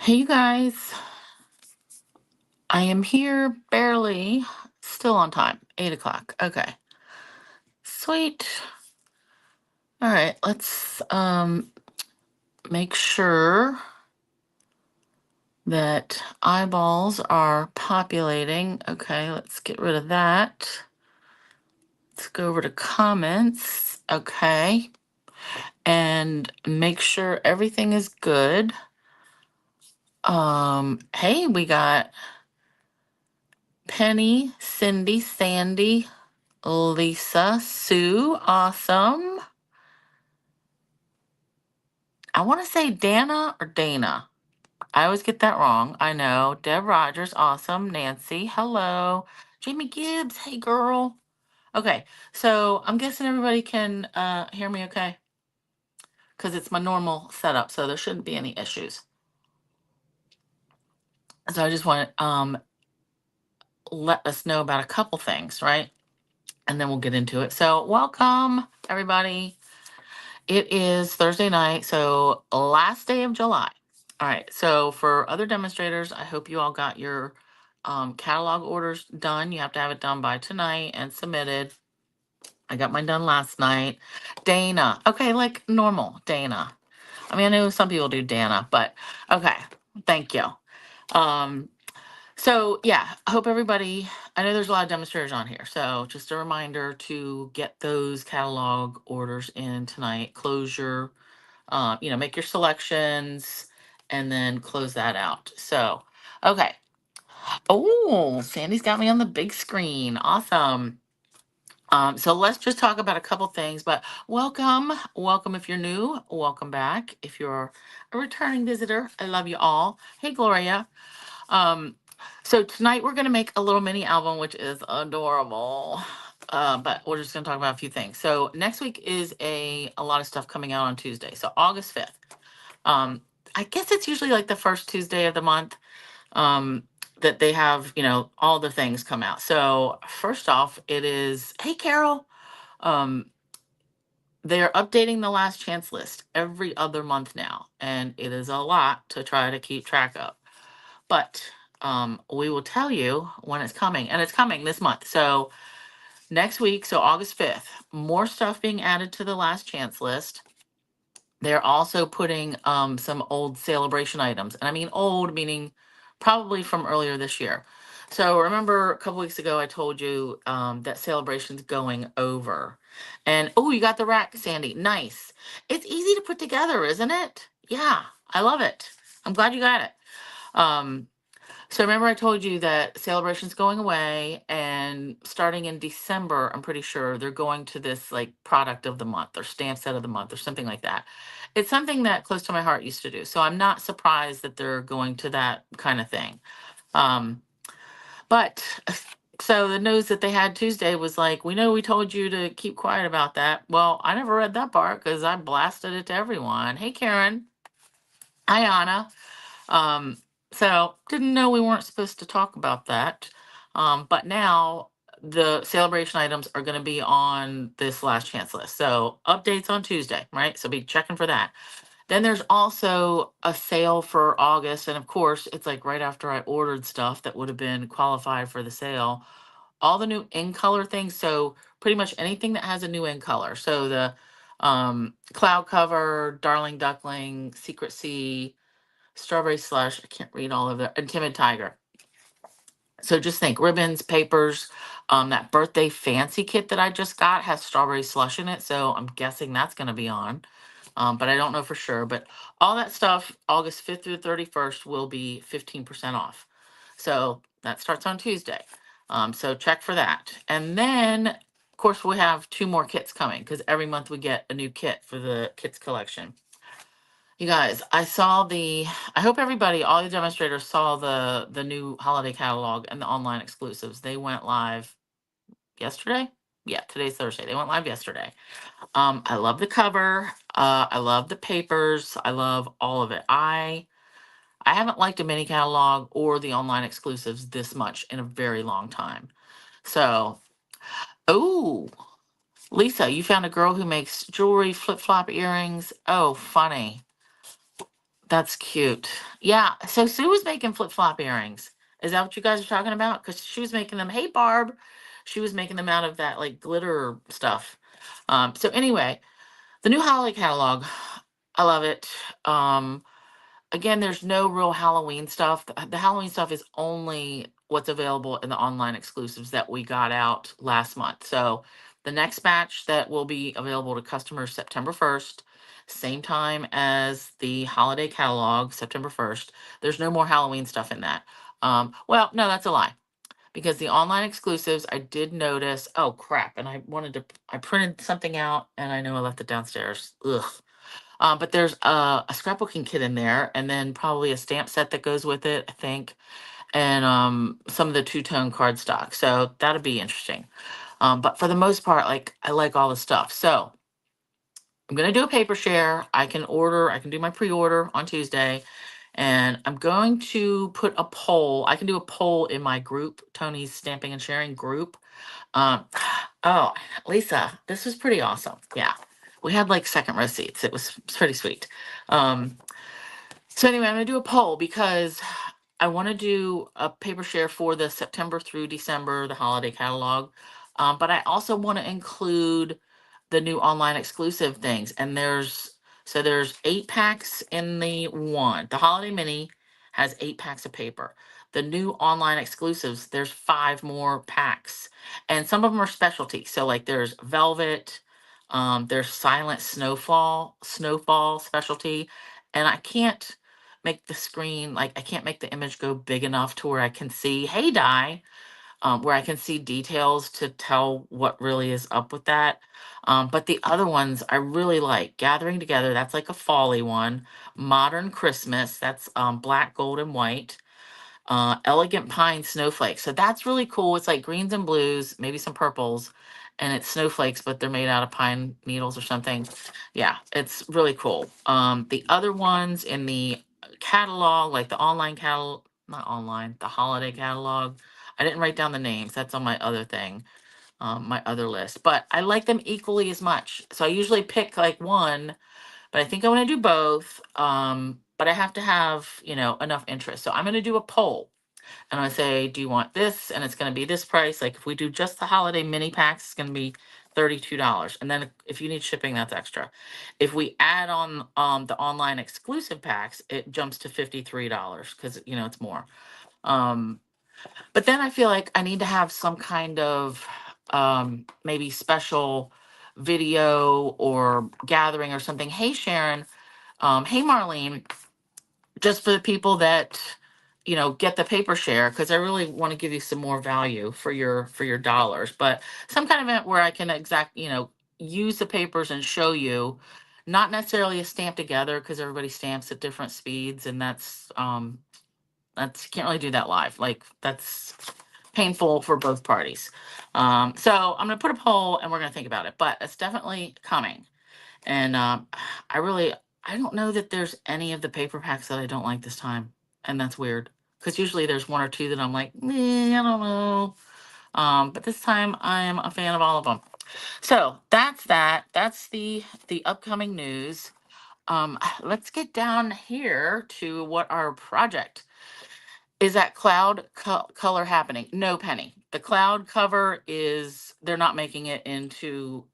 Hey, you guys. I am here barely. Still on time. 8 o'clock. Okay. Sweet. All right. Let's make sure that eyeballs are populating. Okay. Let's get rid of that. Let's go over to comments. Okay. And make sure everything is good. Hey, we got Penny, Cindy, Sandy, Lisa, Sue, awesome. I want to say Dana or Dana. I always get that wrong. I know. Deb Rogers, awesome. Nancy, hello. Jamie Gibbs, hey girl. Okay, so I'm guessing everybody can hear me okay? Because it's my normal setup, so there shouldn't be any issues. So I just want to let us know about a couple things, right? And then we'll get into it. So welcome, everybody. It is Thursday night, so last day of July. All right, so for other demonstrators, I hope you all got your catalog orders done. You have to have it done by tonight and submitted. I got mine done last night. Dana, okay, like normal, Dana. I mean, I know some people do Dana, but okay, thank you. So yeah, I hope everybody, I know there's a lot of demonstrators on here, so just a reminder to get those catalog orders in tonight. Close your make your selections and then close that out. So, okay. Oh, Sandy's got me on the big screen. Awesome. So let's just talk about a couple things, but welcome if you're new, welcome back. If you're a returning visitor, I love you all. Hey, Gloria. Um, so tonight we're going to make a little mini album, which is adorable. But we're just going to talk about a few things. So next week is a lot of stuff coming out on Tuesday. So August 5th. I guess it's usually like the first Tuesday of the month that they have, all the things come out. So first off, it is, hey, Carol, um, they're updating the last chance list every other month now. And it is a lot to try to keep track of. But we will tell you when it's coming. And it's coming this month. So next week, so August 5th, more stuff being added to the last chance list. They're also putting some old celebration items. And I mean old, meaning probably from earlier this year. So remember a couple weeks ago, I told you that celebration's going over. And oh, you got the rack, Sandy. Nice. It's easy to put together, isn't it? Yeah, I love it. I'm glad you got it. Um, so remember I told you that celebration's going away, and starting in December, I'm pretty sure they're going to this like product of the month or stamp set of the month or something like that. It's something that Close to My Heart used to do. So I'm not surprised that they're going to that kind of thing. Um, but so the news that they had Tuesday was like, we know we told you to keep quiet about that. Well, I never read that part because I blasted it to everyone. Hey, Karen. Hi, Anna. Um, so didn't know we weren't supposed to talk about that. But now the celebration items are going to be on this last chance list. So updates on Tuesday, right? So be checking for that. Then there's also a sale for August. And of course, it's like right after I ordered stuff that would have been qualified for the sale. All the new in color things. So pretty much anything that has a new in color. So the cloud cover, darling duckling, secret sea, strawberry slush. I can't read all of it. And timid tiger. So just think ribbons, papers. That birthday fancy kit that I just got has strawberry slush in it. So I'm guessing that's going to be on. But I don't know for sure. But all that stuff, August 5th through 31st, will be 15% off. So that starts on Tuesday. So check for that. And then, of course, we have 2 more kits coming because every month we get a new kit for the kits collection. You guys, I hope everybody, all the demonstrators saw the new holiday catalog and the online exclusives. They went live yesterday. Yeah, today's Thursday. They went live yesterday. I love the cover. I love the papers. I love all of it. I haven't liked a mini catalog or the online exclusives this much in a very long time. So, oh, Lisa, you found a girl who makes jewelry, flip-flop earrings. Oh, funny. That's cute. Yeah. So Sue was making flip flop earrings. Is that what you guys are talking about? Because she was making them. Hey, Barb. She was making them out of that like glitter stuff. So anyway, the new holiday catalog. I love it. Again, there's no real Halloween stuff. The Halloween stuff is only what's available in the online exclusives that we got out last month. So the next batch that will be available to customers September 1st, same time as the holiday catalog, September 1st. There's no more Halloween stuff in that. Well, no, that's a lie. Because the online exclusives, I did notice. Oh crap! And I printed something out, and I know I left it downstairs. Ugh. But there's a scrapbooking kit in there, and then probably a stamp set that goes with it, I think, and some of the two-tone cardstock. So that'll be interesting. But for the most part, like I like all the stuff. So I'm gonna do a paper share. I can do my pre-order on Tuesday, and I'm going to put a poll. I can do a poll in my group, Tony's Stamping and Sharing group. um, oh, Lisa, this was pretty awesome. Yeah. We had like second row seats. It's pretty sweet. Um, so anyway, I'm gonna do a poll because I want to do a paper share for the September through December, the holiday catalog. But I also want to include the new online exclusive things. And there's 8 packs in the one. The holiday mini has 8 packs of paper. The new online exclusives, there's 5 more packs. And some of them are specialty. So like there's velvet, there's silent snowfall specialty. And I can't make the screen like I can't make the image go big enough to where I can see, hey, die, where I can see details to tell what really is up with that. But the other ones I really like. Gathering Together, that's like a folly one. Modern Christmas, that's black, gold, and white. Elegant Pine Snowflakes. So that's really cool. It's like greens and blues, maybe some purples, and it's snowflakes, but they're made out of pine needles or something. Yeah, it's really cool. The other ones in the catalog, like the online catalog, not online, the holiday catalog. I didn't write down the names. That's on my other thing, my other list. But I like them equally as much. So I usually pick like one, but I think I want to do both. But I have to have, enough interest. So I'm going to do a poll, and I say, do you want this? And it's going to be this price. Like if we do just the holiday mini packs, it's going to be $32. And then if you need shipping, that's extra. If we add on the online exclusive packs, it jumps to $53 because it's more. Um, but then I feel like I need to have some kind of maybe special video or gathering or something. Hey Sharon, hey Marlene, just for the people that get the paper share, because I really want to give you some more value for your dollars. But some kind of event where I can use the papers and show you, not necessarily a stamp together because everybody stamps at different speeds, and that's can't really do that live. Like that's painful for both parties. So I'm gonna put a poll and we're gonna think about it, but it's definitely coming. And I really, I don't know that there's any of the paper packs that I don't like this time. And that's weird. Because usually there's one or two that I'm like, I don't know. But this time I'm a fan of all of them. So that's that. That's the upcoming news. Let's get down here to what our project is. That color happening? No, Penny. The cloud cover is, they're not making it into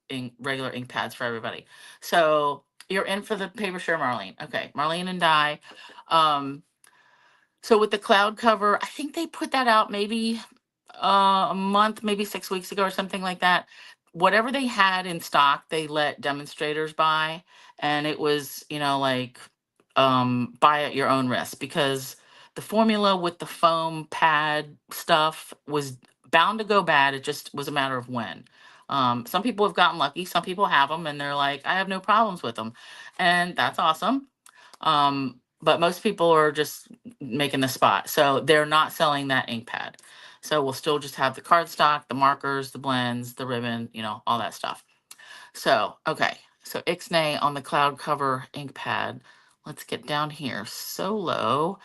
regular ink pads for everybody. So you're in for the paper share, Marlene. Okay, Marlene and Di. Um, so with the cloud cover, I think they put that out maybe a month, maybe 6 weeks ago or something like that. Whatever they had in stock, they let demonstrators buy, and it was, like buy at your own risk, because the formula with the foam pad stuff was bound to go bad. It just was a matter of when. Some people have gotten lucky, some people have them and they're like, I have no problems with them. And that's awesome. But most people are just making the spot. So they're not selling that ink pad. So we'll still just have the cardstock, the markers, the blends, the ribbon, all that stuff. So, okay. So Ixnay on the cloud cover ink pad. Let's get down here. Solo.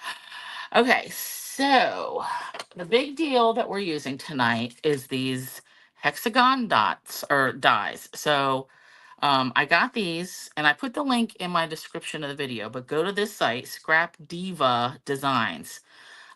Okay, so the big deal that we're using tonight is these hexagon dots or dies. So I got these, and I put the link in my description of the video, but go to this site, Scrap Diva Designs.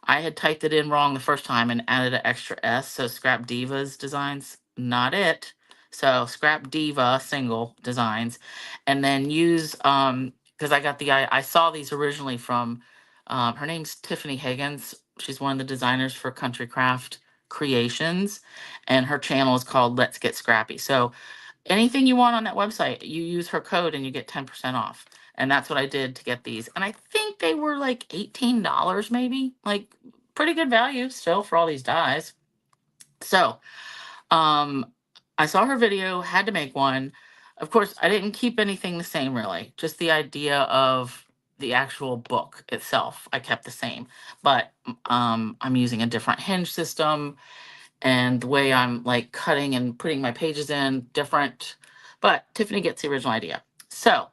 I had typed it in wrong the first time and added an extra S, so Scrap Divas Designs, not it. So Scrap Diva single designs, and then use because I saw these originally from her name's Tiffany Higgins. She's one of the designers for Country Craft Creations, and her channel is called Let's Get Scrappy. So anything you want on that website, you use her code and you get 10% off. And that's what I did to get these. And I think they were like $18 maybe, like pretty good value still for all these dies. So, um, I saw her video, had to make one. Of course, I didn't keep anything the same really, just the idea of the actual book itself. I kept the same, but I'm using a different hinge system, and the way I'm like cutting and putting my pages in different. But Tiffany gets the original idea. So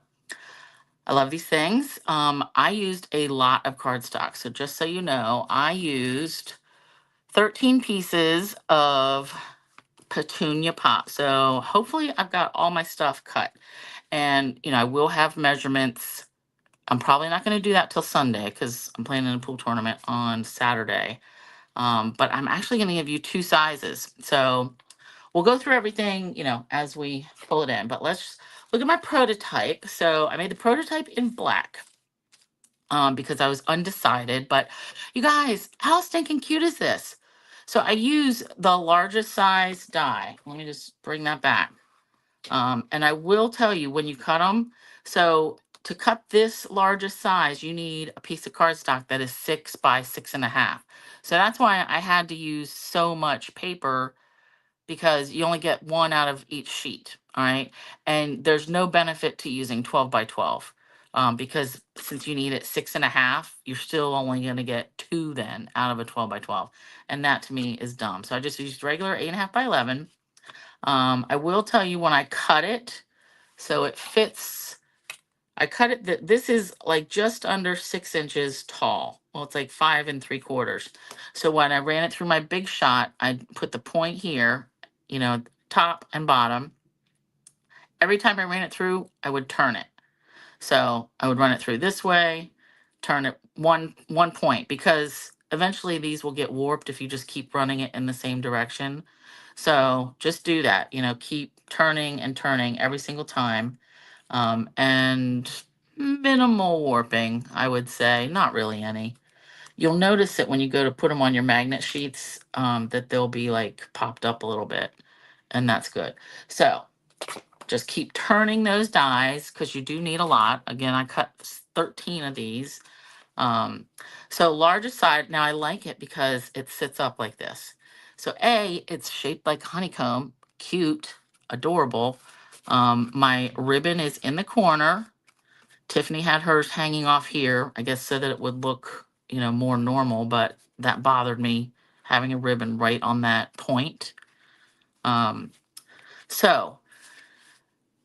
I love these things. I used a lot of cardstock. So just so you know, I used 13 pieces of petunia pop. So hopefully I've got all my stuff cut. And, I will have measurements. I'm probably not going to do that till Sunday because I'm playing in a pool tournament on Saturday. But I'm actually going to give you two sizes. So we'll go through everything, as we pull it in. But let's look at my prototype. So I made the prototype in black because I was undecided. But you guys, how stinking cute is this? So I use the largest size die. Let me just bring that back. And I will tell you when you cut them. So to cut this largest size, you need a piece of cardstock that is 6 by 6.5. So that's why I had to use so much paper, because you only get one out of each sheet. All right. And there's no benefit to using 12 by 12. Because since you need it 6.5, you're still only going to get two then out of a 12 by 12. And that to me is dumb. So I just used regular 8.5 by 11. I will tell you when I cut it, so it fits. I cut it that this is like just under 6 inches tall. Well, it's like 5 3/4. So when I ran it through my big shot, I put the point here, top and bottom. Every time I ran it through, I would turn it. So I would run it through this way, turn it one point, because eventually these will get warped if you just keep running it in the same direction. So just do that, keep turning and turning every single time. And minimal warping, I would say, not really any. You'll notice it when you go to put them on your magnet sheets, that they'll be like popped up a little bit, and that's good. So just keep turning those dies because you do need a lot. Again, I cut 13 of these. Um, so largest side, now I like it because it sits up like this. So it's shaped like honeycomb, cute, adorable. My ribbon is in the corner. Tiffany had hers hanging off here, I guess so that it would look, more normal, but that bothered me having a ribbon right on that point. Um, so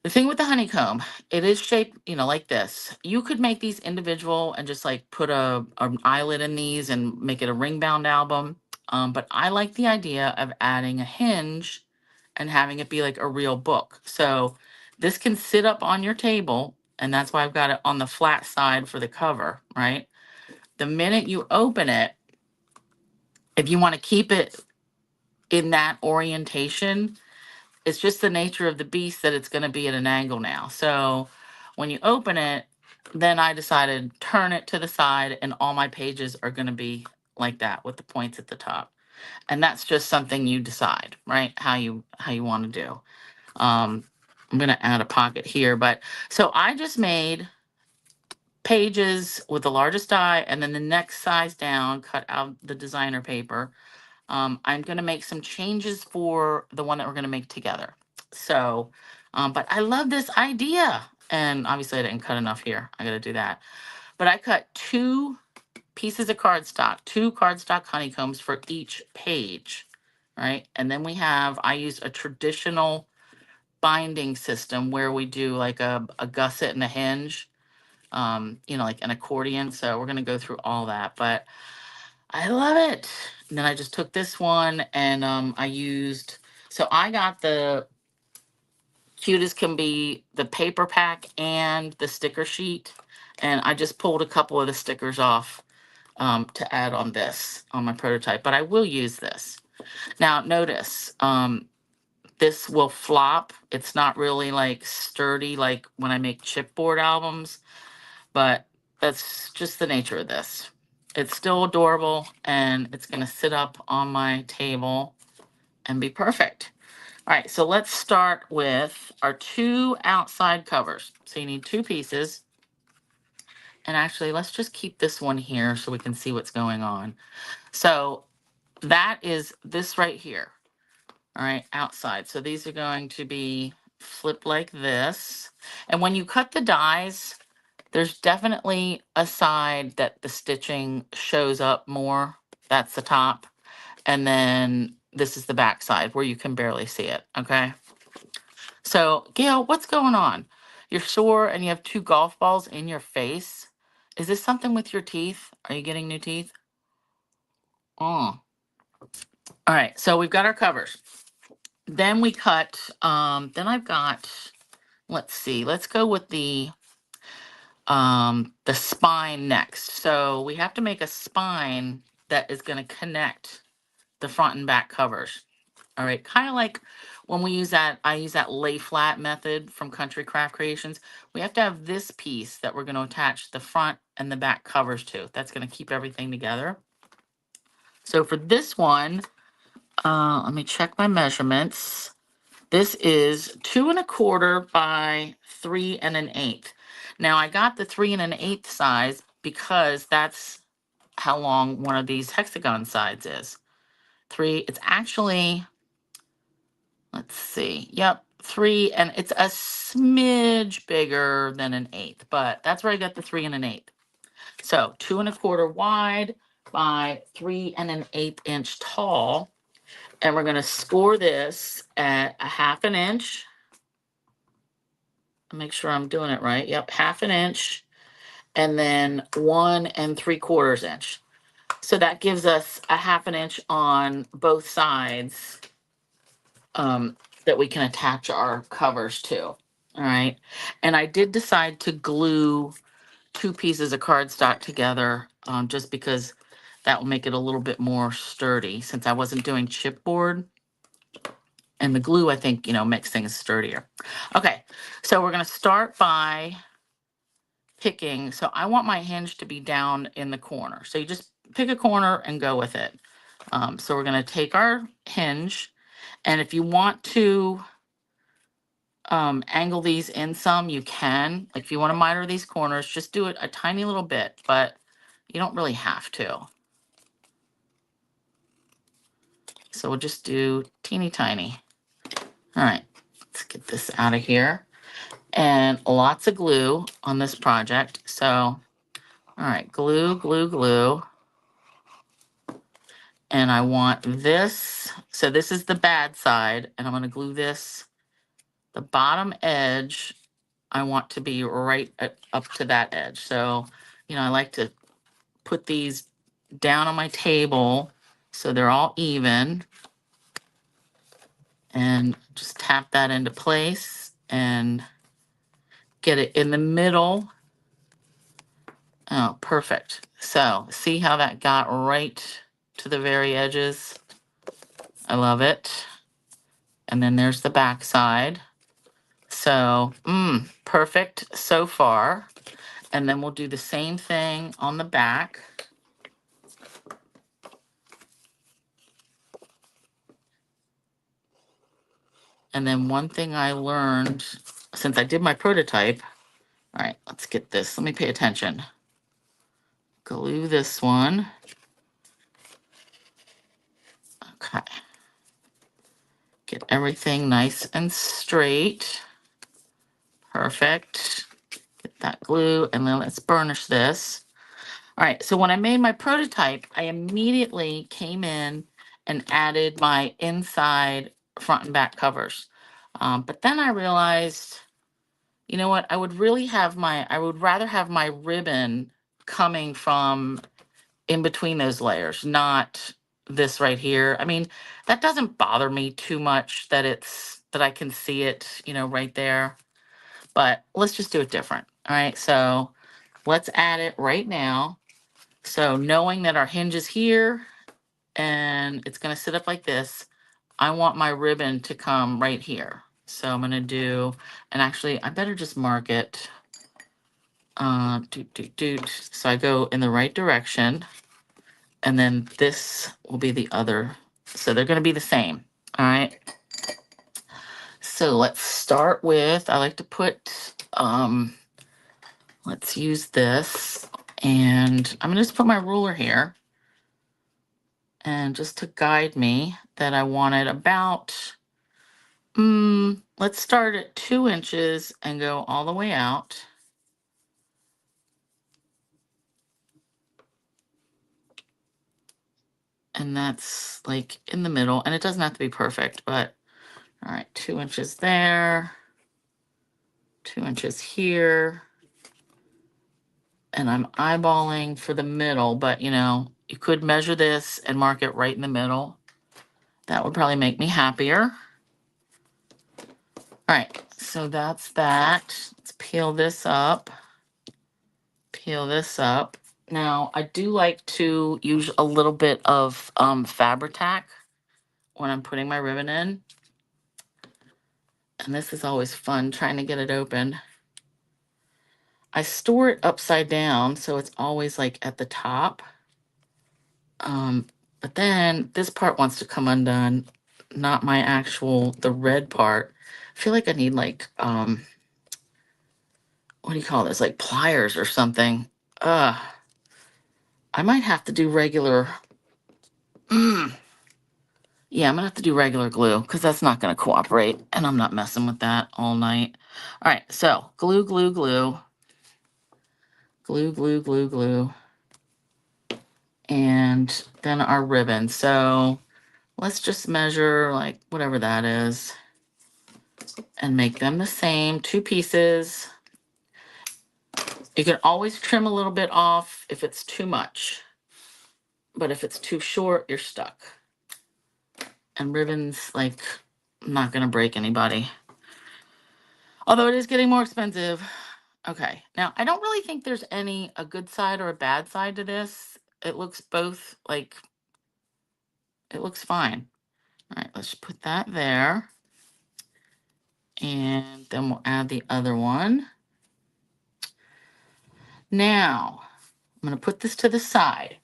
the thing with the honeycomb, it is shaped, like this. You could make these individual and just like put an eyelet in these and make it a ring bound album. But I like the idea of adding a hinge and having it be like a real book. So this can sit up on your table, and that's why I've got it on the flat side for the cover, right? The minute you open it, if you want to keep it in that orientation, it's just the nature of the beast that it's going to be at an angle now. So when you open it, then I decided turn it to the side and all my pages are going to be like that with the points at the top. And that's just something you decide, right? How you want to do. I'm going to add a pocket here, but so I just made pages with the largest die, and then the next size down, cut out the designer paper. I'm going to make some changes for the one that we're going to make together. So, but I love this idea. And obviously I didn't cut enough here. I got to do that. But I cut two pieces of cardstock, two cardstock honeycombs for each page, right? And then I use a traditional binding system where we do like a gusset and a hinge, like an accordion. So we're going to go through all that. But I love it. And then I just took this one and I got the cute as can be, the paper pack and the sticker sheet. And I just pulled a couple of the stickers off to add on this, on my prototype, but I will use this. Now notice, this will flop. It's not really like sturdy like when I make chipboard albums, but that's just the nature of this. It's still adorable and it's gonna sit up on my table and be perfect. All right, so let's start with our 2 outside covers. So you need 2 pieces. And actually, let's just keep this one here so we can see what's going on. So that is this right here. All right, outside. So these are going to be flipped like this. And when you cut the dies, there's definitely a side that the stitching shows up more. That's the top. And then this is the back side where you can barely see it, okay? So, Gail, what's going on? You're sore and you have 2 golf balls in your face. Is this something with your teeth? Are you getting new teeth? Oh. All right, so we've got our covers. Then we cut, then I've got, let's see, let's go with the spine next. So we have to make a spine that is going to connect the front and back covers. All right, kind of like when we use that, I use that lay flat method from Country Craft Creations. We have to have this piece that we're going to attach the front and the back covers to. That's going to keep everything together. So for this one, let me check my measurements. This is 2 1/4 by 3 1/8. Now I got the 3 1/8 size because that's how long one of these hexagon sides is. It's actually, let's see, yep, 3, and it's a smidge bigger than an 1/8, but that's where I got the 3 1/8. So 2 1/4 wide by 3 1/8 inch tall. And we're going to score this at a 1/2 inch. Make sure I'm doing it right. Yep, 1/2 inch. And then 1 3/4 inch. So that gives us a 1/2 inch on both sides that we can attach our covers to. All right. And I did decide to glue 2 pieces of cardstock together just because that will make it a little bit more sturdy since I wasn't doing chipboard. And the glue, I think, makes things sturdier. Okay, so we're going to start by picking. So I want my hinge to be down in the corner. So you just pick a corner and go with it. So we're going to take our hinge. And if you want to angle these in some, you can. Like if you want to miter these corners, just do it a tiny little bit, but you don't really have to. So we'll just do teeny tiny. All right, let's get this out of here. And lots of glue on this project. So, all right, glue, glue, glue. And I want this. So this is the bad side. And I'm going to glue this. The bottom edge, I want to be right up to that edge. So, I like to put these down on my table so they're all even. And just tap that into place and get it in the middle. Oh, perfect. So see how that got right to the very edges? I love it. And then there's the back side. So, perfect so far. And then we'll do the same thing on the back. And then one thing I learned since I did my prototype. All right, let's get this. Let me pay attention. Glue this one. Okay. Get everything nice and straight. Perfect. Get that glue, and then let's burnish this. All right, so when I made my prototype, I immediately came in and added my inside front and back covers. But then I realized, you know what, I would rather have my ribbon coming from in between those layers, not this right here. I mean, that doesn't bother me too much that that I can see it, you know, right there. But let's just do it different. All right, so let's add it right now. So knowing that our hinge is here and it's gonna sit up like this, I want my ribbon to come right here. So I'm gonna do, and actually I better just mark it. So I go in the right direction, and then this will be the other. So they're gonna be the same, all right? So let's start with, I like to put, let's use this, and I'm gonna just put my ruler here, and just to guide me that I want it about, let's start at 2 inches and go all the way out. And that's like in the middle, and it doesn't have to be perfect, but all right, 2 inches there, 2 inches here. And I'm eyeballing for the middle, but you know, you could measure this and mark it right in the middle. That would probably make me happier. All right, so that's that. Let's peel this up. Peel this up. Now, I do like to use a little bit of Fabri-Tac when I'm putting my ribbon in. And this is always fun, trying to get it open. I store it upside down, so it's always like at the top. But then this part wants to come undone, not my actual, the red part. I feel like I need like, what do you call this? Like pliers or something. I might have to do regular, yeah, I'm gonna have to do regular glue because that's not gonna cooperate, and I'm not messing with that all night. All right, so glue, glue, glue. Glue, glue, glue, glue. And then our ribbon. So let's just measure like whatever that is and make them the same, 2 pieces. You can always trim a little bit off if it's too much, but if it's too short, you're stuck. And ribbons, like, not gonna break anybody. Although it is getting more expensive. Okay, now I don't really think there's a good side or a bad side to this. It looks both, like, it looks fine. All right, let's put that there. And then we'll add the other one. Now, I'm gonna put this to the side.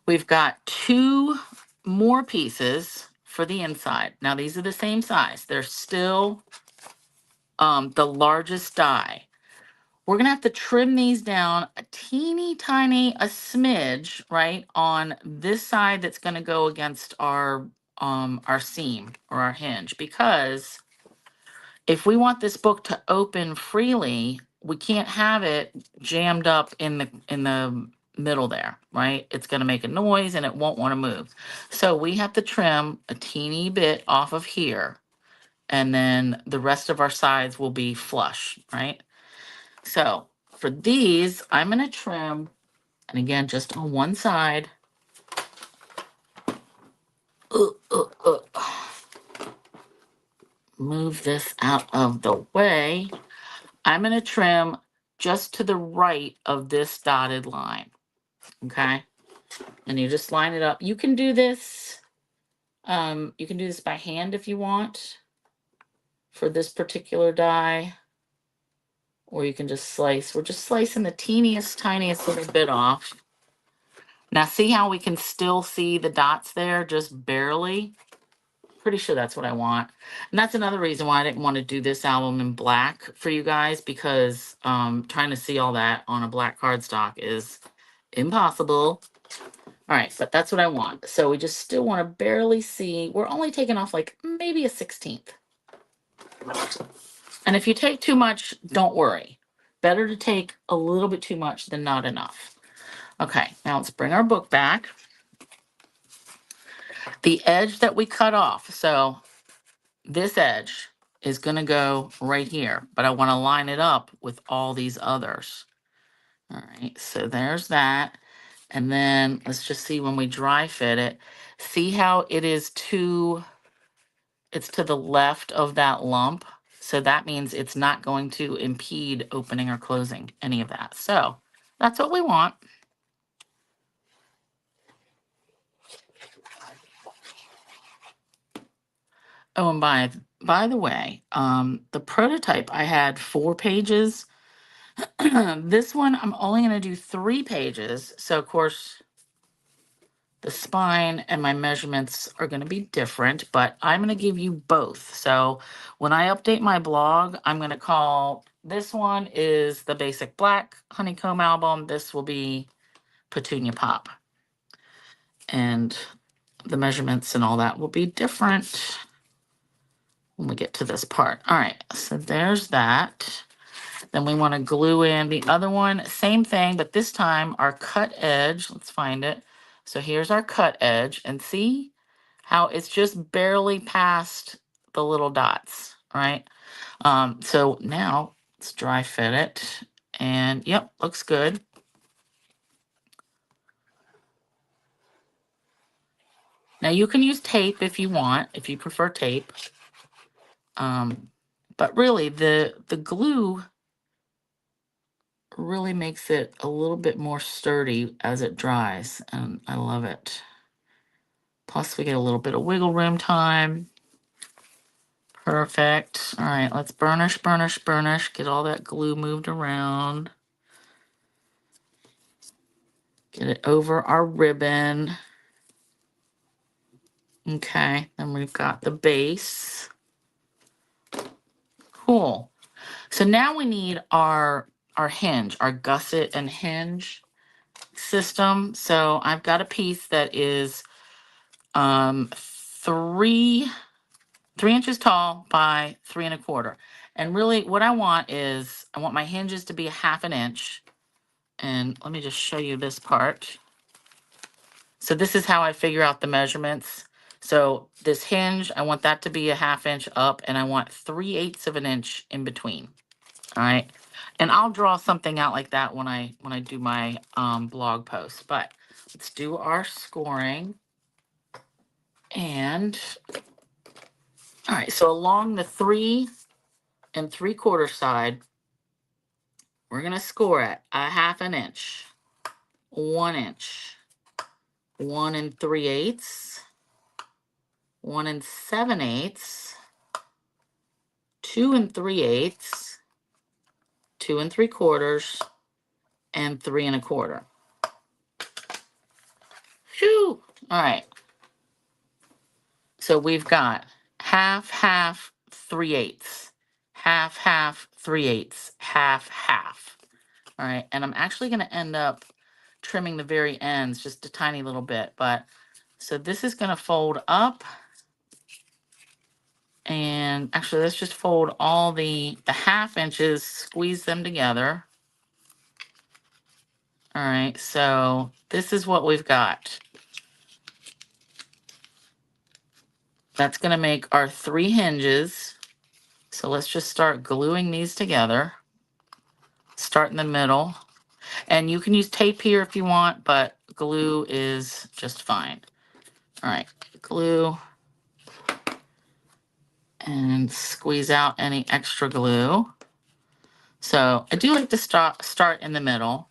We've got 2 more pieces for the inside. Now, these are the same size. They're still the largest die. We're gonna have to trim these down a teeny tiny, a smidge, right, on this side that's gonna go against our seam or our hinge, because if we want this book to open freely, we can't have it jammed up in the middle there, right? It's gonna make a noise and it won't wanna move. So we have to trim a teeny bit off of here, and then the rest of our sides will be flush, right? So for these, I'm gonna trim, and again, just on one side. Move this out of the way. I'm gonna trim just to the right of this dotted line, okay? And you just line it up. You can do this, by hand if you want for this particular die, or you can just slice. We're just slicing the teeniest, tiniest little bit off. Now see how we can still see the dots there, just barely? Pretty sure that's what I want. And that's another reason why I didn't want to do this album in black for you guys, because trying to see all that on a black cardstock is impossible. All right, but that's what I want. So we just still want to barely see. We're only taking off like maybe a 1/16. And if you take too much, don't worry. Better to take a little bit too much than not enough. Okay, now let's bring our book back. The edge that we cut off, so this edge is going to go right here, but I want to line it up with all these others. All right, so there's that. And then let's just see when we dry fit it, see how it's it's to the left of that lump. So that means it's not going to impede opening or closing any of that. So that's what we want. Oh, and by the way, the prototype, I had 4 pages. This one, I'm only going to do 3 pages. So of course, the spine and my measurements are going to be different, but I'm going to give you both. So when I update my blog, I'm going to call this one is the basic black honeycomb album. This will be Petunia Pop. And the measurements and all that will be different when we get to this part. All right, so there's that. Then we want to glue in the other one, same thing, but this time our cut edge, let's find it. So here's our cut edge, and see how it's just barely past the little dots, right? So now let's dry fit it, and yep, looks good. Now you can use tape if you want, if you prefer tape. But really the glue really makes it a little bit more sturdy as it dries, and I love it. Plus we get a little bit of wiggle room time. Perfect. All right, let's burnish, burnish, burnish. Get all that glue moved around. Get it over our ribbon. Okay, then we've got the base. Cool. So now we need our hinge, our gusset and hinge system. So I've got a piece that is 3 inches tall by 3 1/4. And really what I want is, I want my hinges to be a 1/2 inch. And let me just show you this part. So this is how I figure out the measurements. So this hinge, I want that to be a 1/2 inch up, and I want 3/8 of an inch in between. All right. And I'll draw something out like that when I do my blog post. But let's do our scoring. And all right, so along the 3 3/4 side, we're gonna score it a 1/2 inch, 1 inch, 1 3/8, 1 7/8, 2 3/8, 2 3/4, and 3 1/4. Phew! All right. So we've got 1/2, 1/2, 3/8, 1/2, 1/2, 3/8, 1/2, 1/2. All right, and I'm actually going to end up trimming the very ends just a tiny little bit, but so this is going to fold up, and actually let's just fold all the 1/2 inches, squeeze them together. All right, so this is what we've got. That's going to make our 3 hinges. So let's just start gluing these together. Start in the middle. And you can use tape here if you want, but glue is just fine. All right, glue. And squeeze out any extra glue. So I do like to start in the middle.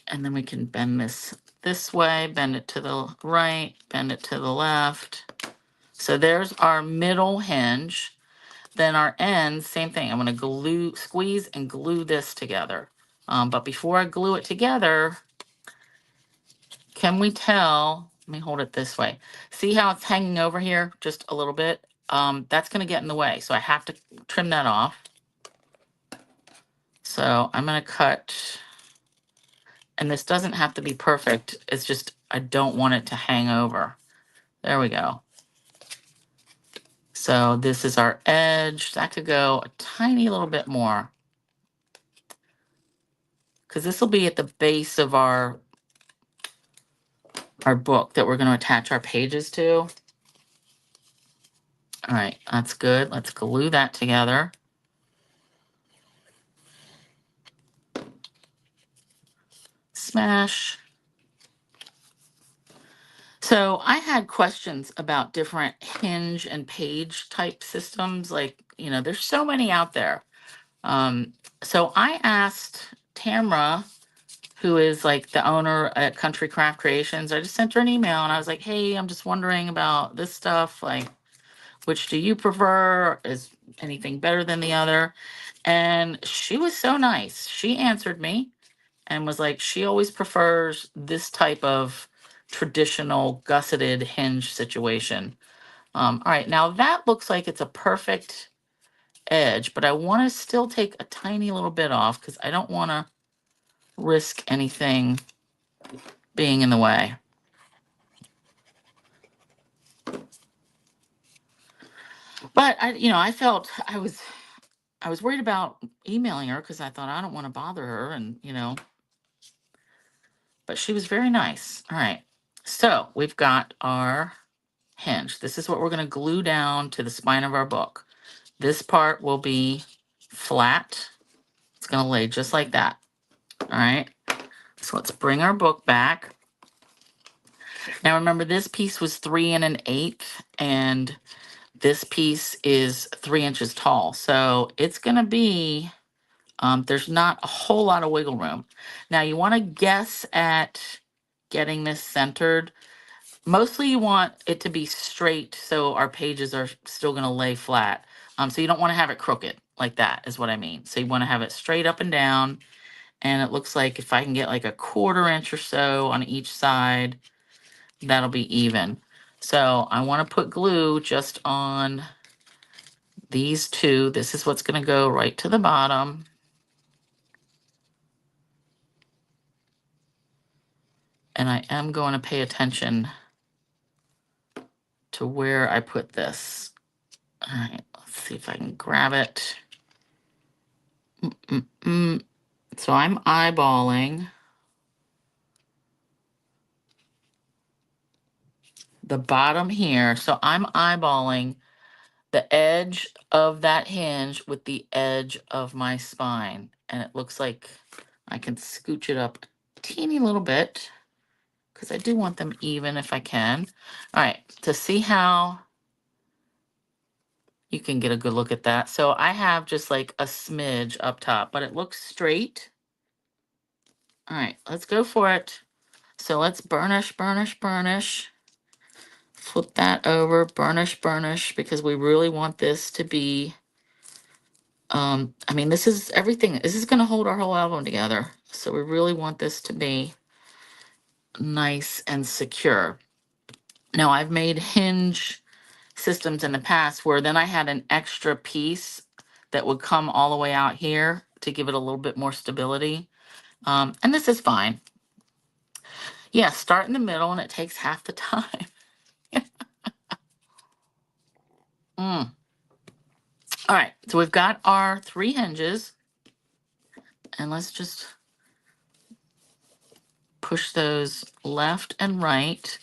And then we can bend this way, bend it to the right, bend it to the left. So there's our middle hinge. Then our ends, same thing. I'm going to squeeze and glue this together. But before I glue it together, can we tell? Let me hold it this way. See how it's hanging over here just a little bit? That's going to get in the way, so I have to trim that off. So I'm going to cut, and this doesn't have to be perfect. It's just I don't want it to hang over. There we go. So this is our edge. That could go a tiny little bit more, because this will be at the base of our book that we're going to attach our pages to. All right, that's good. Let's glue that together. Smash. So I had questions about different hinge and page type systems. Like, there's so many out there. So I asked Tamra, who is like the owner at Country Craft Creations. I just sent her an email and I was like, hey, I'm just wondering about this stuff. Like, which do you prefer? Is anything better than the other? And she was so nice. She answered me and was like, she always prefers this type of traditional gusseted hinge situation. All right, now that looks like it's a perfect edge, but I want to still take a tiny little bit off because I don't want to risk anything being in the way. But I felt I was worried about emailing her because I thought I don't want to bother her, and but she was very nice. All right, so we've got our hinge. This is what we're going to glue down to the spine of our book. This part will be flat. It's going to lay just like that. All right. So let's bring our book back. Now remember, this piece was 3 1/8, and this piece is 3 inches tall. So it's going to be, there's not a whole lot of wiggle room. Now you want to guess at getting this centered. Mostly you want it to be straight so our pages are still going to lay flat. So you don't want to have it crooked like that is what I mean. So you want to have it straight up and down. And it looks like if I can get like a 1/4 inch or so on each side, that'll be even. So I want to put glue just on these two. This is what's going to go right to the bottom. And I am going to pay attention to where I put this. All right, let's see if I can grab it. So I'm eyeballing the bottom here. So I'm eyeballing the edge of that hinge with the edge of my spine. And it looks like I can scooch it up a teeny little bit because I do want them even if I can. All right, to see how you can get a good look at that. So I have just like a smidge up top, but it looks straight. All right, let's go for it. So let's burnish, burnish, burnish. Flip that over, burnish, burnish, because we really want this to be, I mean, this is everything. This is going to hold our whole album together. So we really want this to be nice and secure. Now, I've made hinge systems in the past where then I had an extra piece that would come all the way out here to give it a little bit more stability. And this is fine. Yeah, start in the middle and it takes half the time. All right, so we've got our 3 hinges. And let's just push those left and right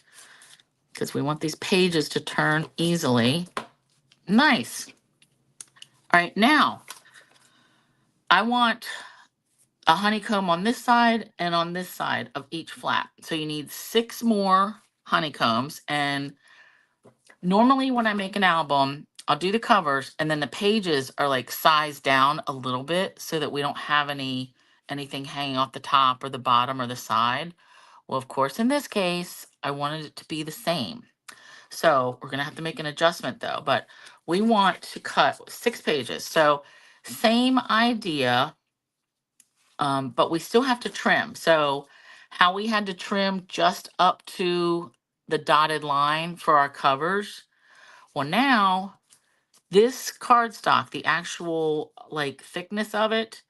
because we want these pages to turn easily. Nice. All right, now I want a honeycomb on this side and on this side of each flap. So you need 6 more honeycombs. And normally when I make an album, I'll do the covers and then the pages are like sized down a little bit so that we don't have anything hanging off the top or the bottom or the side. Well, of course, in this case, I wanted it to be the same. So we're going to have to make an adjustment though, but we want to cut 6 pages. So same idea, but we still have to trim. So how we had to trim just up to the dotted line for our covers. Well, now this cardstock, the actual like thickness of it,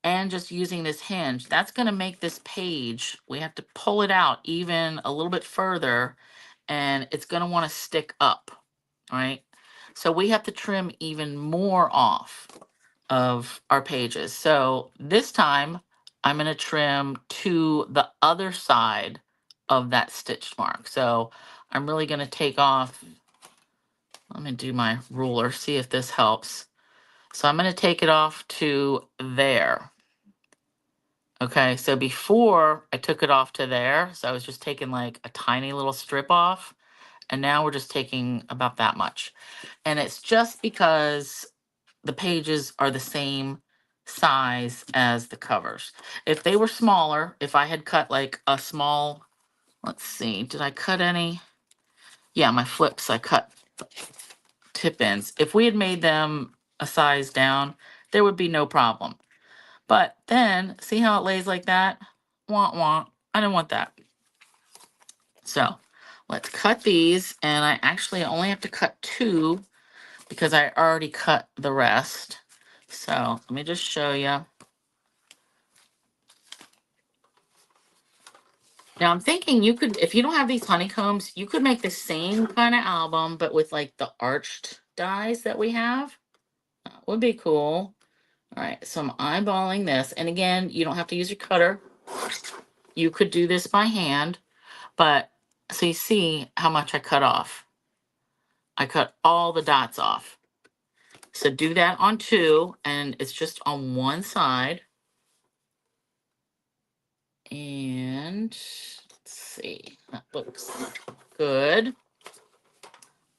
and just using this hinge, that's going to make this page, we have to pull it out even a little bit further and it's going to want to stick up, all right? So we have to trim even more off of our pages. So this time I'm going to trim to the other side of that stitch mark. So I'm really going to take off, let me do my ruler, see if this helps. So I'm going to take it off to there. Okay, so before I took it off to there, so I was just taking like a tiny little strip off, and now we're just taking about that much. And it's just because the pages are the same size as the covers. If they were smaller, if I had cut like a small, let's see, did I cut any? Yeah, my flips, I cut tip ends. If we had made them a size down, there would be no problem. But then, see how it lays like that? Wah, wah. I don't want that. So let's cut these, and I actually only have to cut 2 because I already cut the rest. So let me just show you. Now I'm thinking you could, if you don't have these honeycombs, you could make the same kind of album, but with like the arched dies that we have. That would be cool. All right, so I'm eyeballing this. And again, you don't have to use your cutter. You could do this by hand, but so you see how much I cut off. I cut all the dots off. So do that on 2, and it's just on one side. And let's see, that looks good.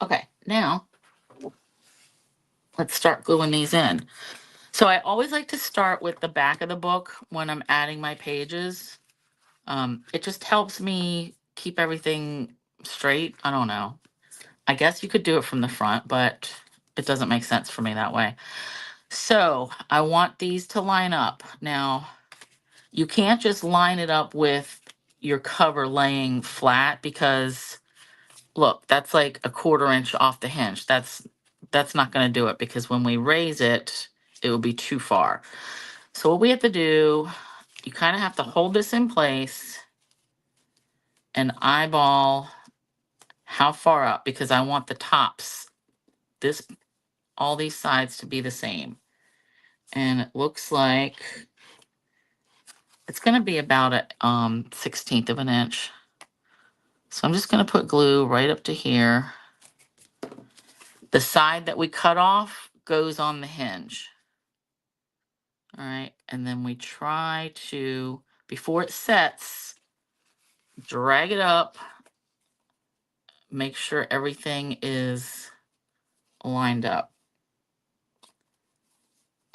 Okay, now let's start gluing these in. So I always like to start with the back of the book when I'm adding my pages. It just helps me keep everything straight. I don't know. I guess you could do it from the front, but it doesn't make sense for me that way. So I want these to line up. Now, you can't just line it up with your cover laying flat because look, that's like a 1/4 inch off the hinge. That's not going to do it because when we raise it, it will be too far. So what we have to do, you kind of have to hold this in place and eyeball how far up because I want the tops, all these sides to be the same. And it looks like it's going to be about a 1/16 of an inch. So I'm just going to put glue right up to here. The side that we cut off goes on the hinge. All right, and then we try to, before it sets, drag it up, make sure everything is lined up.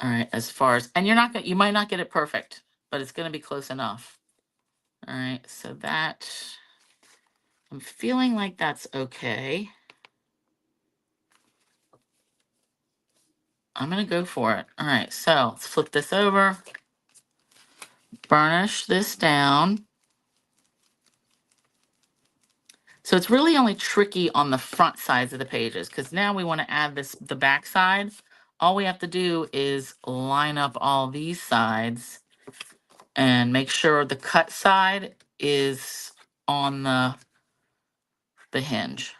All right, as far as, and you might not get it perfect, but it's going to be close enough. All right, so that, I'm feeling like that's okay. I'm going to go for it. All right, so let's flip this over, burnish this down. So it's really only tricky on the front sides of the pages because now we want to add the back side. All we have to do is line up all these sides and make sure the cut side is on the hinge.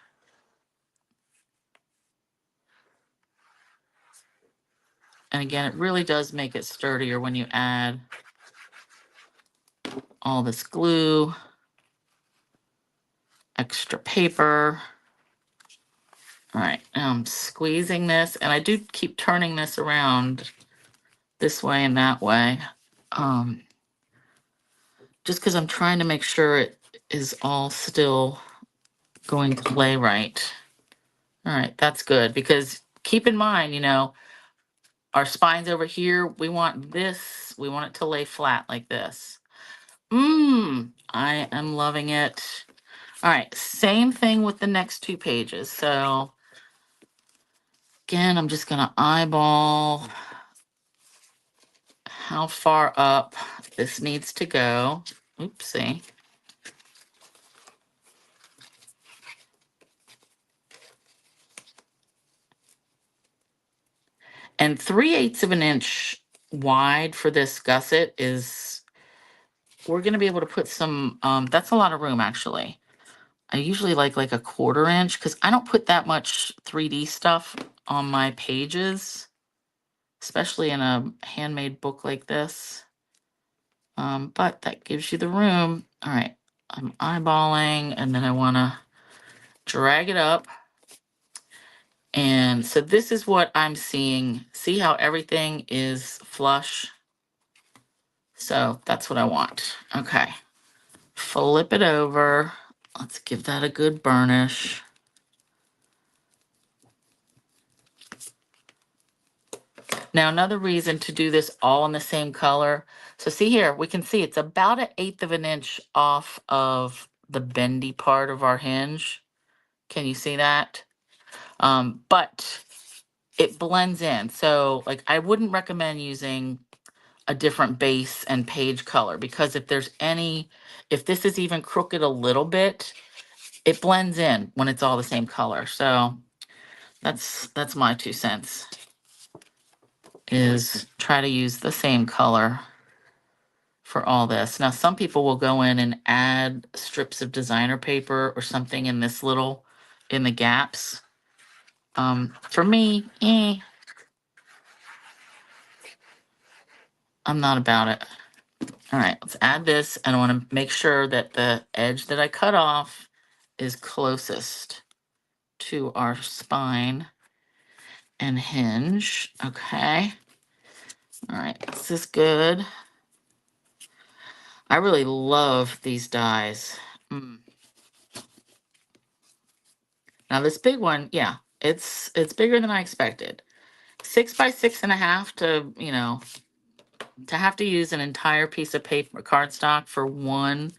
And again, it really does make it sturdier when you add all this glue, extra paper. All right, now I'm squeezing this, and I do keep turning this around this way and that way. Just because I'm trying to make sure it is all still going to lay right. All right, that's good because keep in mind, our spines over here, we want it to lay flat like this. I am loving it. All right, same thing with the next 2 pages. So again, I'm just gonna eyeball how far up this needs to go. Oopsie. And 3/8 of an inch wide for this gusset is, we're going to be able to put some, that's a lot of room actually. I usually like a 1/4 inch because I don't put that much 3D stuff on my pages, especially in a handmade book like this. But that gives you the room. All right, I'm eyeballing and then I want to drag it up. And so this is what I'm seeing. See how everything is flush? So that's what I want. Okay. Flip it over. Let's give that a good burnish. Now, another reason to do this all in the same color. So see here, we can see it's about 1/8 of an inch off of the bendy part of our hinge. Can you see that? But it blends in. So like I wouldn't recommend using a different base and page color, because if this is even crooked a little bit, it blends in when it's all the same color. So that's my 2 cents, is try to use the same color for all this. Now, some people will go in and add strips of designer paper or something in the gaps. For me, I'm not about it. All right, let's add this, and I want to make sure that the edge that I cut off is closest to our spine and hinge. Okay. All right, this is good. I really love these dies. Now this big one, yeah, it's bigger than I expected. 6 by 6.5 to have to use an entire piece of paper cardstock for one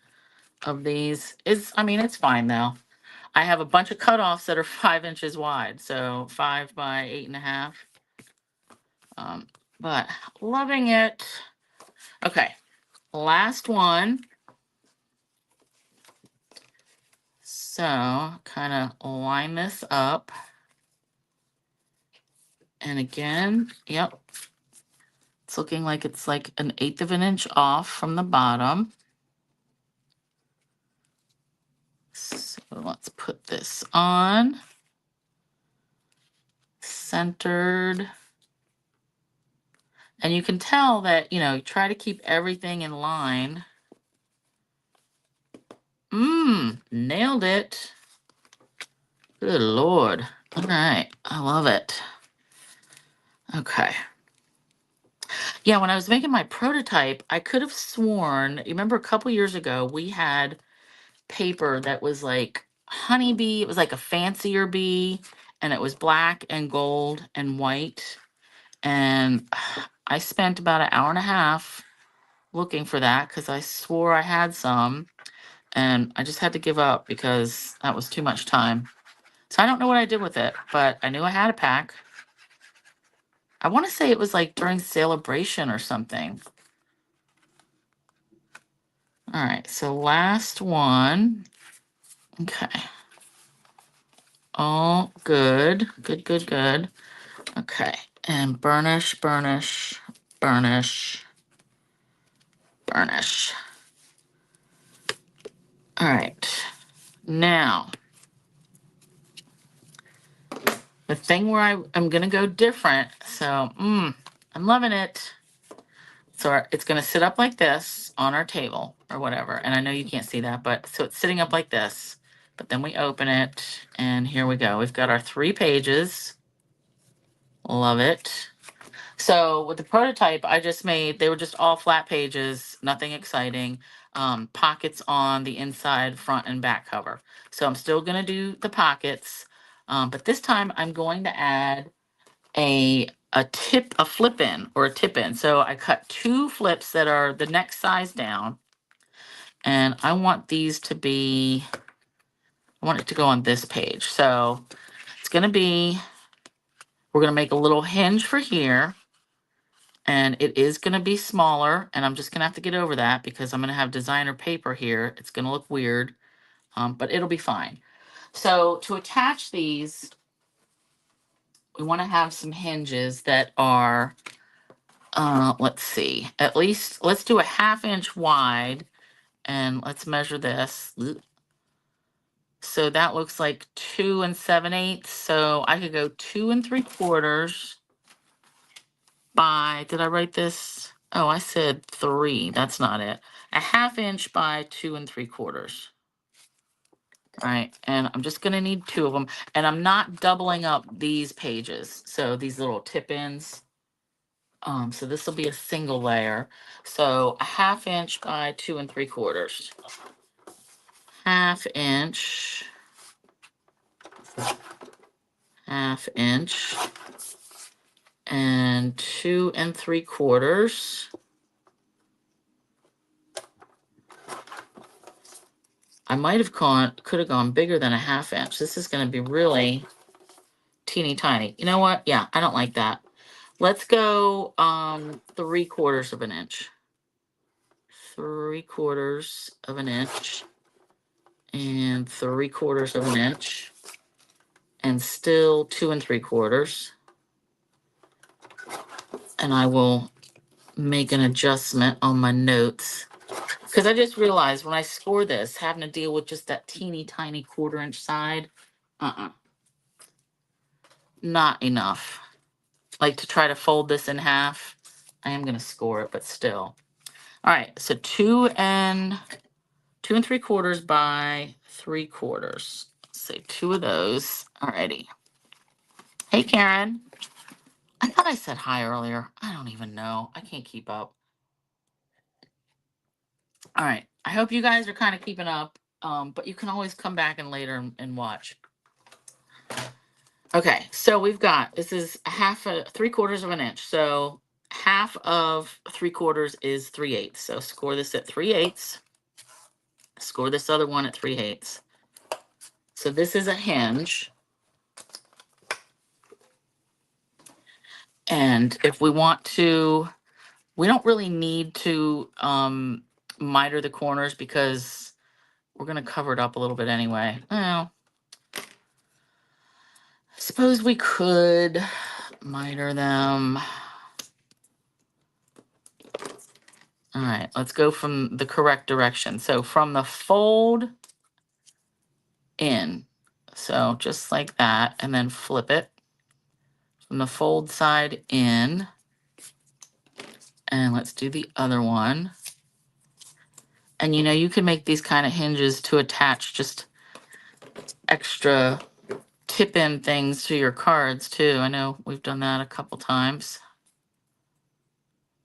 of these is, I mean, it's fine though. I have a bunch of cutoffs that are 5 inches wide, so 5 by 8.5. But loving it. Okay, last one. So kind of line this up. And again, yep, it's looking like it's like 1/8 of an inch off from the bottom. So let's put this on. Centered. And you can tell that, you try to keep everything in line. Nailed it. Good Lord. All right, I love it. Okay. Yeah, when I was making my prototype, I could have sworn, you remember a couple years ago, we had paper that was like honeybee. It was like a fancier bee, and it was black and gold and white. And I spent about 1.5 hours looking for that because I swore I had some, and I just had to give up because that was too much time. So I don't know what I did with it, but I knew I had a pack. I want to say it was like during celebration or something. All right, so last one. Okay. All good. Good, good, good. Okay. And burnish, burnish, burnish, burnish. All right. Now, the thing where I'm going to go different. So, I'm loving it. So it's going to sit up like this on our table or whatever. And I know you can't see that, but so it's sitting up like this. But then we open it, and here we go. We've got our 3 pages. Love it. So with the prototype I just made, they were just all flat pages, nothing exciting. Pockets on the inside, front and back cover. So I'm still going to do the pockets, but this time I'm going to add a flip in or a tip in. So I cut 2 flips that are the next size down, and I want these to be, I want it to go on this page. So it's going to be, we're going to make a little hinge for here. And it is going to be smaller, and I'm just going to have to get over that because I'm going to have designer paper here. It's going to look weird, but it'll be fine. So to attach these, we want to have some hinges that are, let's see, at least let's do a 1/2 inch wide, and let's measure this. So that looks like 2 7/8. So I could go 2 3/4 by, did I write this? Oh, I said 3. That's not it. A 1/2 inch by 2 3/4. All right, and I'm just gonna need 2 of them, and I'm not doubling up these pages. So these little tip ins, So this will be a single layer. So a 1/2 inch by 2 3/4. 1/2 inch, 1/2 inch, and 2 3/4. I might have could have gone bigger than a 1/2 inch. This is going to be really teeny tiny. You know what? Yeah, I don't like that. Let's go 3/4 of an inch. 3/4 of an inch and 3/4 of an inch, and still 2 3/4. And I will make an adjustment on my notes, because I just realized when I score this, having to deal with just that teeny tiny 1/4 inch side, not enough. Like, to try to fold this in half, I am going to score it, but still. All right, so 2 3/4 by 3/4. Let's say 2 of those. Alrighty. Hey, Karen. I thought I said hi earlier. I don't even know. I can't keep up. All right. I hope you guys are kind of keeping up, but you can always come back and later and watch. Okay, so we've got, this is 3/4 of an inch. So 1/2 of 3/4 is 3/8. So score this at 3/8. Score this other one at 3/8. So this is a hinge. And if we want to, we don't really need to miter the corners because we're going to cover it up a little bit anyway. Well, I suppose we could miter them. All right, let's go from the correct direction. So from the fold in, so just like that, and then flip it from the fold side in. And let's do the other one. And you know, you can make these kind of hinges to attach just extra tip-in things to your cards too. I know we've done that a couple times.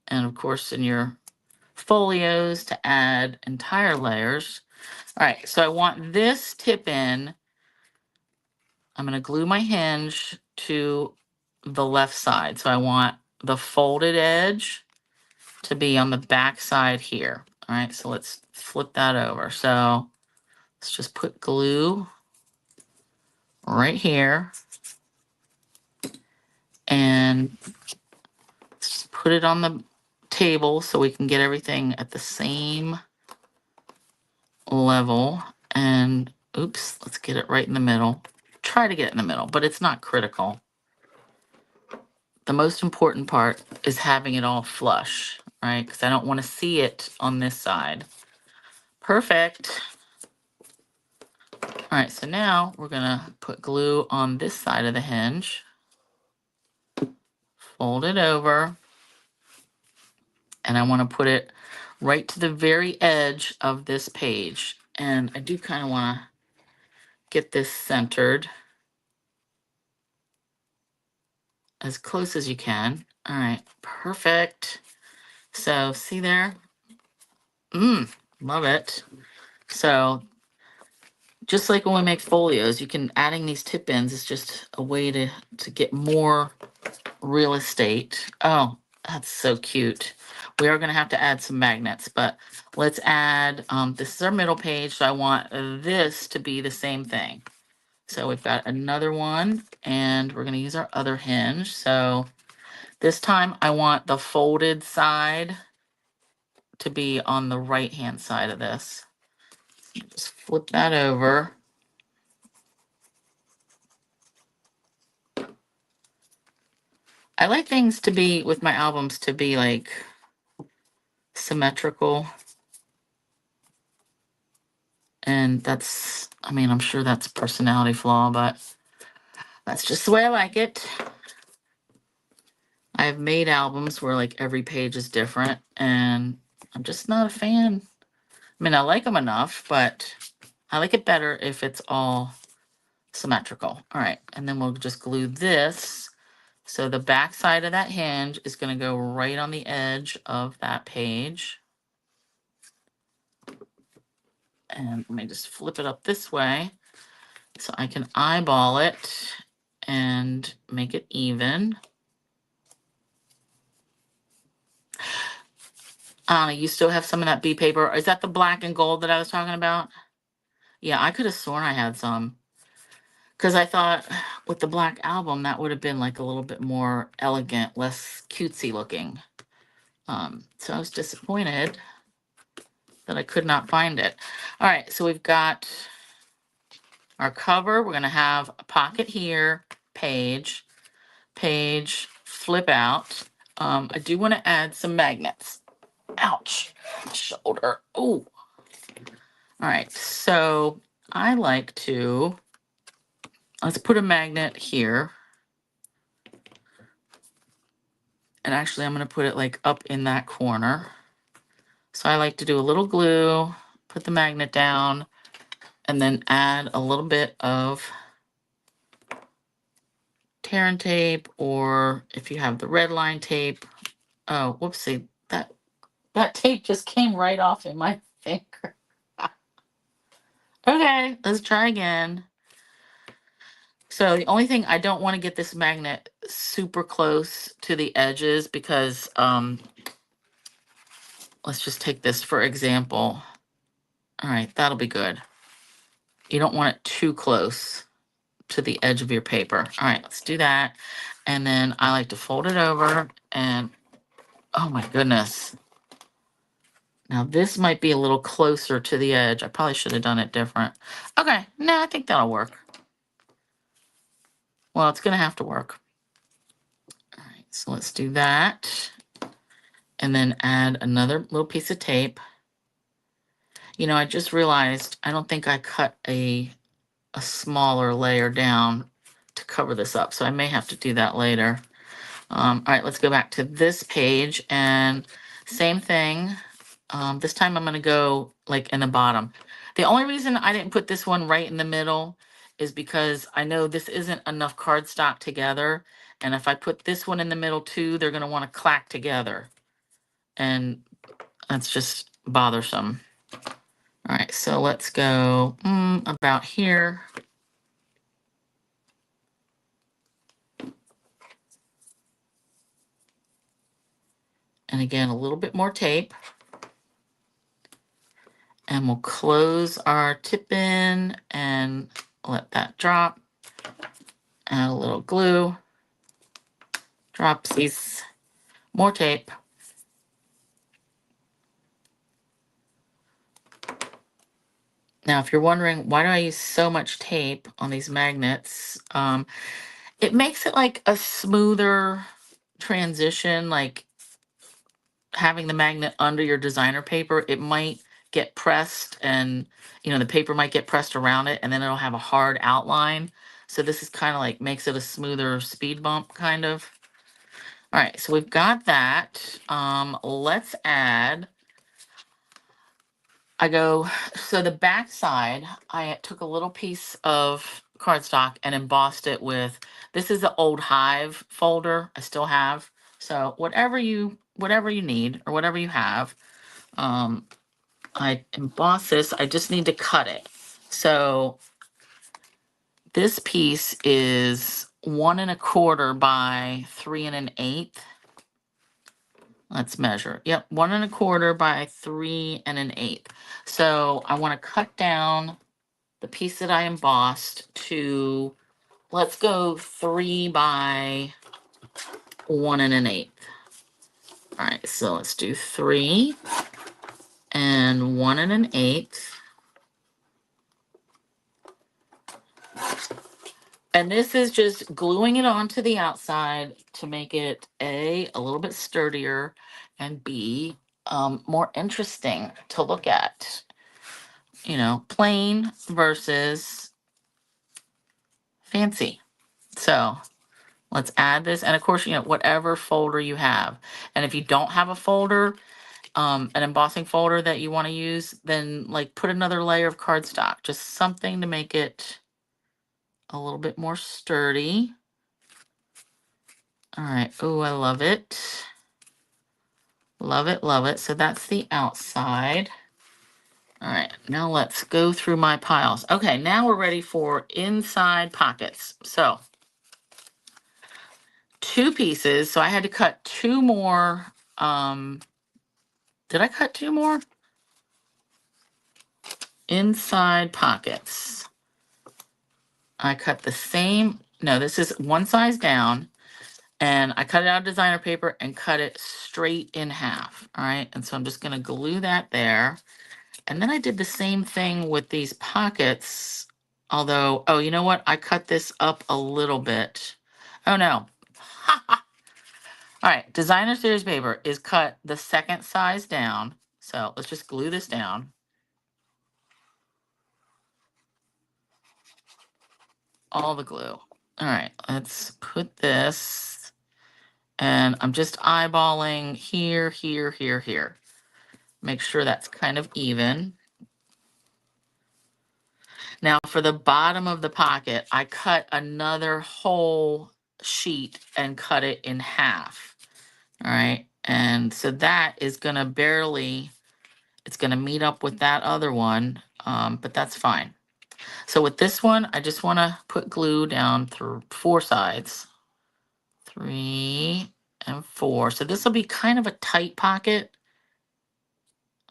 And of course in your folios to add entire layers. All right, so I want this tip-in. I'm going to glue my hinge to the left side. So I want the folded edge to be on the back side here. All right, so let's flip that over. So let's just put glue right here and just put it on the table so we can get everything at the same level. And oops, let's get it right in the middle. Try to get it in the middle, but it's not critical. The most important part is having it all flush, right? Because I don't want to see it on this side. Perfect. All right, so now we're gonna put glue on this side of the hinge. Fold it over. And I want to put it right to the very edge of this page. And I do kind of want to get this centered as close as you can. All right, perfect. So see there? Love it. So just like when we make folios, you can, adding these tip ins is just a way to get more real estate. Oh, that's so cute. We are going to have to add some magnets, but let's add, this is our middle page, so I want this to be the same thing. So we've got another one, and we're going to use our other hinge. So this time I want the folded side to be on the right-hand side of this. Just flip that over. I like things to be, with my albums, to be like symmetrical. And that's, I mean, I'm sure that's a personality flaw, but that's just the way I like it. I've made albums where like every page is different, and I'm just not a fan. I mean, I like them enough, but I like it better if it's all symmetrical. All right, and then we'll just glue this So the back side of that hinge is going to go right on the edge of that page. And let me just flip it up this way so I can eyeball it and make it even. Anna, you still have some of that B paper. Is that the black and gold that I was talking about? Yeah, I could have sworn I had some. Because I thought with the black album, that would have been like a little bit more elegant, less cutesy looking. So I was disappointed that I could not find it. All right, so we've got our cover. We're going to have a pocket here, page, flip out. I do want to add some magnets. Ouch, shoulder. Oh. All right, so I like to, let's put a magnet here. And actually, I'm going to put it like up in that corner. So I like to do a little glue, put the magnet down, and then add a little bit of tear and tape, or if you have the red line tape. Oh, whoopsie, that tape just came right off in my finger. Okay, let's try again. So the only thing, I don't want to get this magnet super close to the edges because let's just take this for example. All right, that'll be good. You don't want it too close to the edge of your paper. All right, let's do that. And then I like to fold it over and, oh my goodness. Now this might be a little closer to the edge. I probably should have done it different. Okay, no, I think that'll work. Well, it's gonna have to work. All right, so let's do that. And then add another little piece of tape. You know, I just realized I don't think I cut a smaller layer down to cover this up. So I may have to do that later. All right, let's go back to this page and same thing. This time I'm going to go like in the bottom. The only reason I didn't put this one right in the middle is because I know this isn't enough cardstock together. And if I put this one in the middle too, they're going to want to clack together. And that's just bothersome. All right, so let's go about here. And again, a little bit more tape. And we'll close our tip in and let that drop. Add a little glue. Dropsies. More tape. Now, if you're wondering, why do I use so much tape on these magnets? It makes it like a smoother transition, like having the magnet under your designer paper. It might get pressed and, you know, the paper might get pressed around it and then it'll have a hard outline. So this is kind of like makes it a smoother speed bump kind of. All right, so we've got that. Let's add, so the back side, I took a little piece of cardstock and embossed it with, this is the old Hive folder I still have. So whatever you need or whatever you have, I emboss this. I just need to cut it. So this piece is 1 1/4 by 3 1/8. Let's measure. Yep, 1 1/4 by 3 1/8. So I want to cut down the piece that I embossed to, let's go 3 by 1 1/8. All right, so let's do 3 and 1 1/8. And this is just gluing it onto the outside to make it a little bit sturdier, and B, more interesting to look at. You know, plain versus fancy. So let's add this. And of course, you know, whatever folder you have. And if you don't have a folder, an embossing folder that you want to use, then like put another layer of cardstock, just something to make it a little bit more sturdy. All right. Oh, I love it. Love it, love it. So that's the outside. All right, now let's go through my piles. Okay, now we're ready for inside pockets. So 2 pieces. So I had to cut 2 more. Did I cut 2 more? Inside pockets. I cut the same. No, this is one size down. And I cut it out of designer paper and cut it straight in half. All right, and so I'm just going to glue that there. And then I did the same thing with these pockets. Although, oh, you know what? I cut this up a little bit. Oh no. All right, designer series paper is cut the second size down. So let's just glue this down. All the glue. All right, let's put this. And I'm just eyeballing here, here, here, here. Make sure that's kind of even. Now for the bottom of the pocket, I cut another whole sheet and cut it in half. All right, and so that is gonna barely, it's gonna meet up with that other one, but that's fine. So with this one, I just wanna put glue down through 4 sides. 3 and 4. So this will be kind of a tight pocket,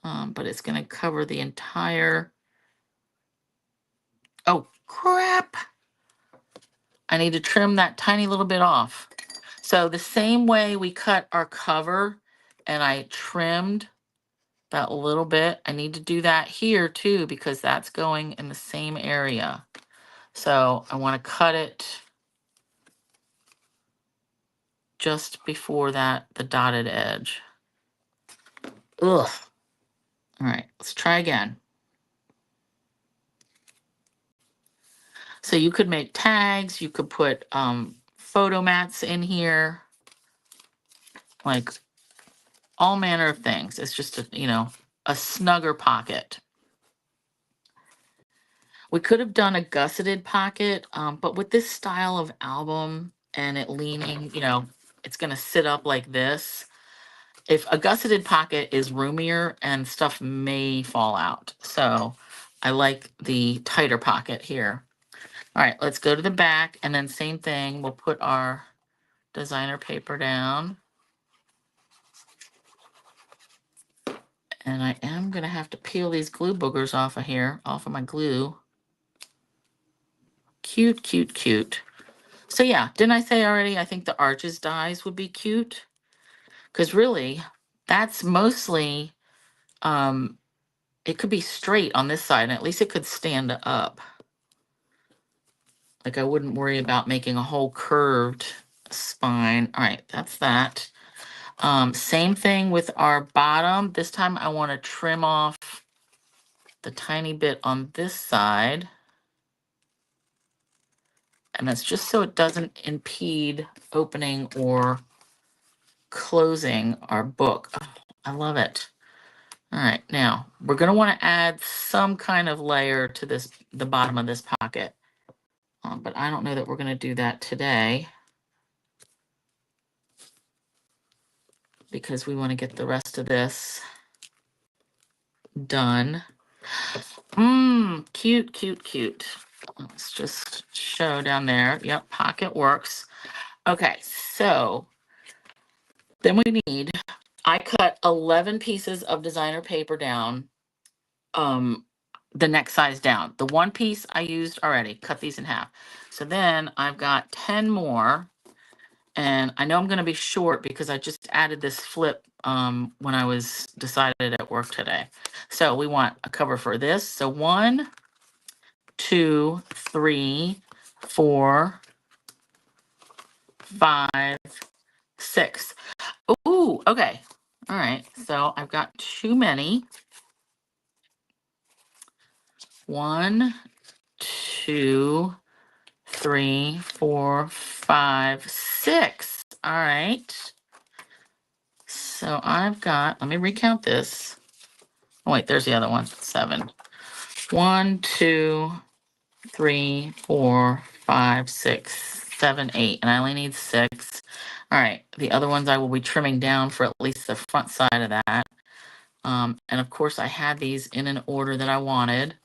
but it's gonna cover the entire, oh crap. I need to trim that tiny little bit off. So the same way we cut our cover and I trimmed that little bit, I need to do that here too, because that's going in the same area. So I want to cut it just before that, the dotted edge. Ugh. All right, let's try again. So you could make tags, you could put photo mats in here, like all manner of things. It's just a, you know, a snugger pocket. We could have done a gusseted pocket, but with this style of album and it leaning, you know, it's going to sit up like this. If a gusseted pocket is roomier and stuff may fall out. So I like the tighter pocket here. All right, let's go to the back and then same thing. We'll put our designer paper down. And I am going to have to peel these glue boogers off of here, off of my glue. Cute, cute, cute. So yeah, didn't I say already, I think the arches dies would be cute? Because really, that's mostly, it could be straight on this side, and at least it could stand up. Like I wouldn't worry about making a whole curved spine. All right, that's that. Same thing with our bottom. This time I want to trim off the tiny bit on this side. And that's just so it doesn't impede opening or closing our book. Oh, I love it. All right, now we're going to want to add some kind of layer to this, the bottom of this pocket. But I don't know that we're going to do that today because we want to get the rest of this done. Cute, cute, cute. Let's just show down there. Yep, pocket works. Okay, so then we need, I cut 11 pieces of designer paper down, the next size down. The one piece I used already, cut these in half. So then I've got 10 more, and I know I'm going to be short because I just added this flip when I was decided at work today. So we want a cover for this. So 1, 2, 3, 4, 5, 6. Ooh, okay. All right. So I've got too many. 1, 2, 3, 4, 5, 6. All right. So I've got, let me recount this. Oh, wait, there's the other one. 7. 1, 2, 3, 4, 5, 6, 7, 8, and I only need 6. All right, the other ones I will be trimming down for at least the front side of that. And of course I had these in an order that I wanted.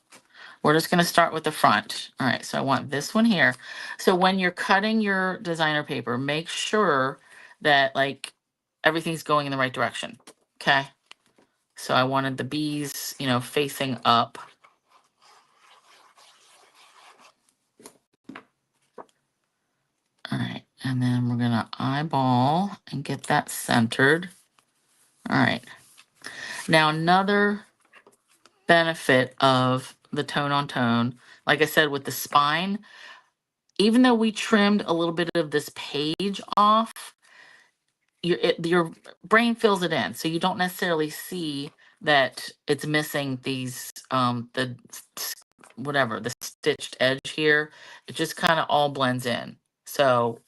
We're just gonna start with the front. All right, so I want this one here. So when you're cutting your designer paper, make sure that like everything's going in the right direction, okay? So I wanted the bees, you know, facing up. All right, and then we're gonna eyeball and get that centered. All right. Now another benefit of the tone on tone, like I said, with the spine, even though we trimmed a little bit of this page off, your brain fills it in, so you don't necessarily see that it's missing these whatever, the stitched edge here. It just kind of all blends in. So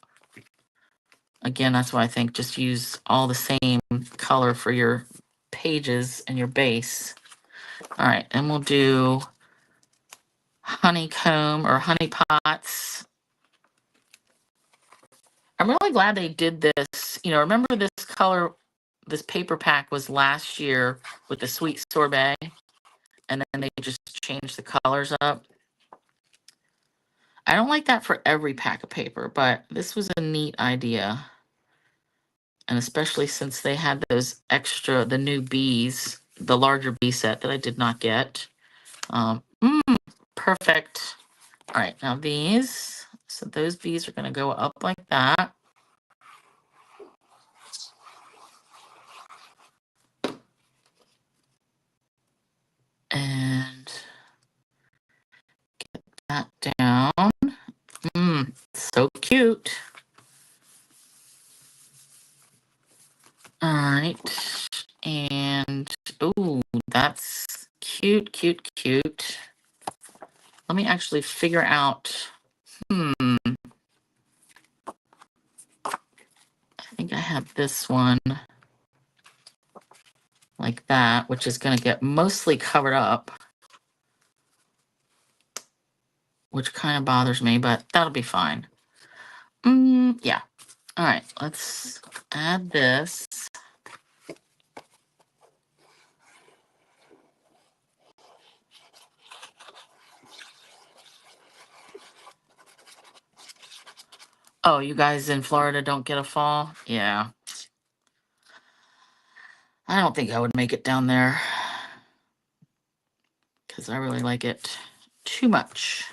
again, that's why I think just use all the same color for your pages and your base. All right, and we'll do honeycomb or honey pots. I'm really glad they did this. You know, remember this color, this paper pack was last year with the sweet sorbet, and then they just changed the colors up. I don't like that for every pack of paper, but this was a neat idea. And especially since they had those extra, the new bees, the larger bee set that I did not get. Perfect. All right, now these, so those bees are going to go up like that. And get that down. So cute. All right. And, oh, that's cute, cute, cute. Let me actually figure out, I think I have this one like that, which is going to get mostly covered up, which kind of bothers me, but that'll be fine. Yeah. All right, let's add this. Oh, you guys in Florida don't get a fall? Yeah. I don't think I would make it down there because I really like it too much.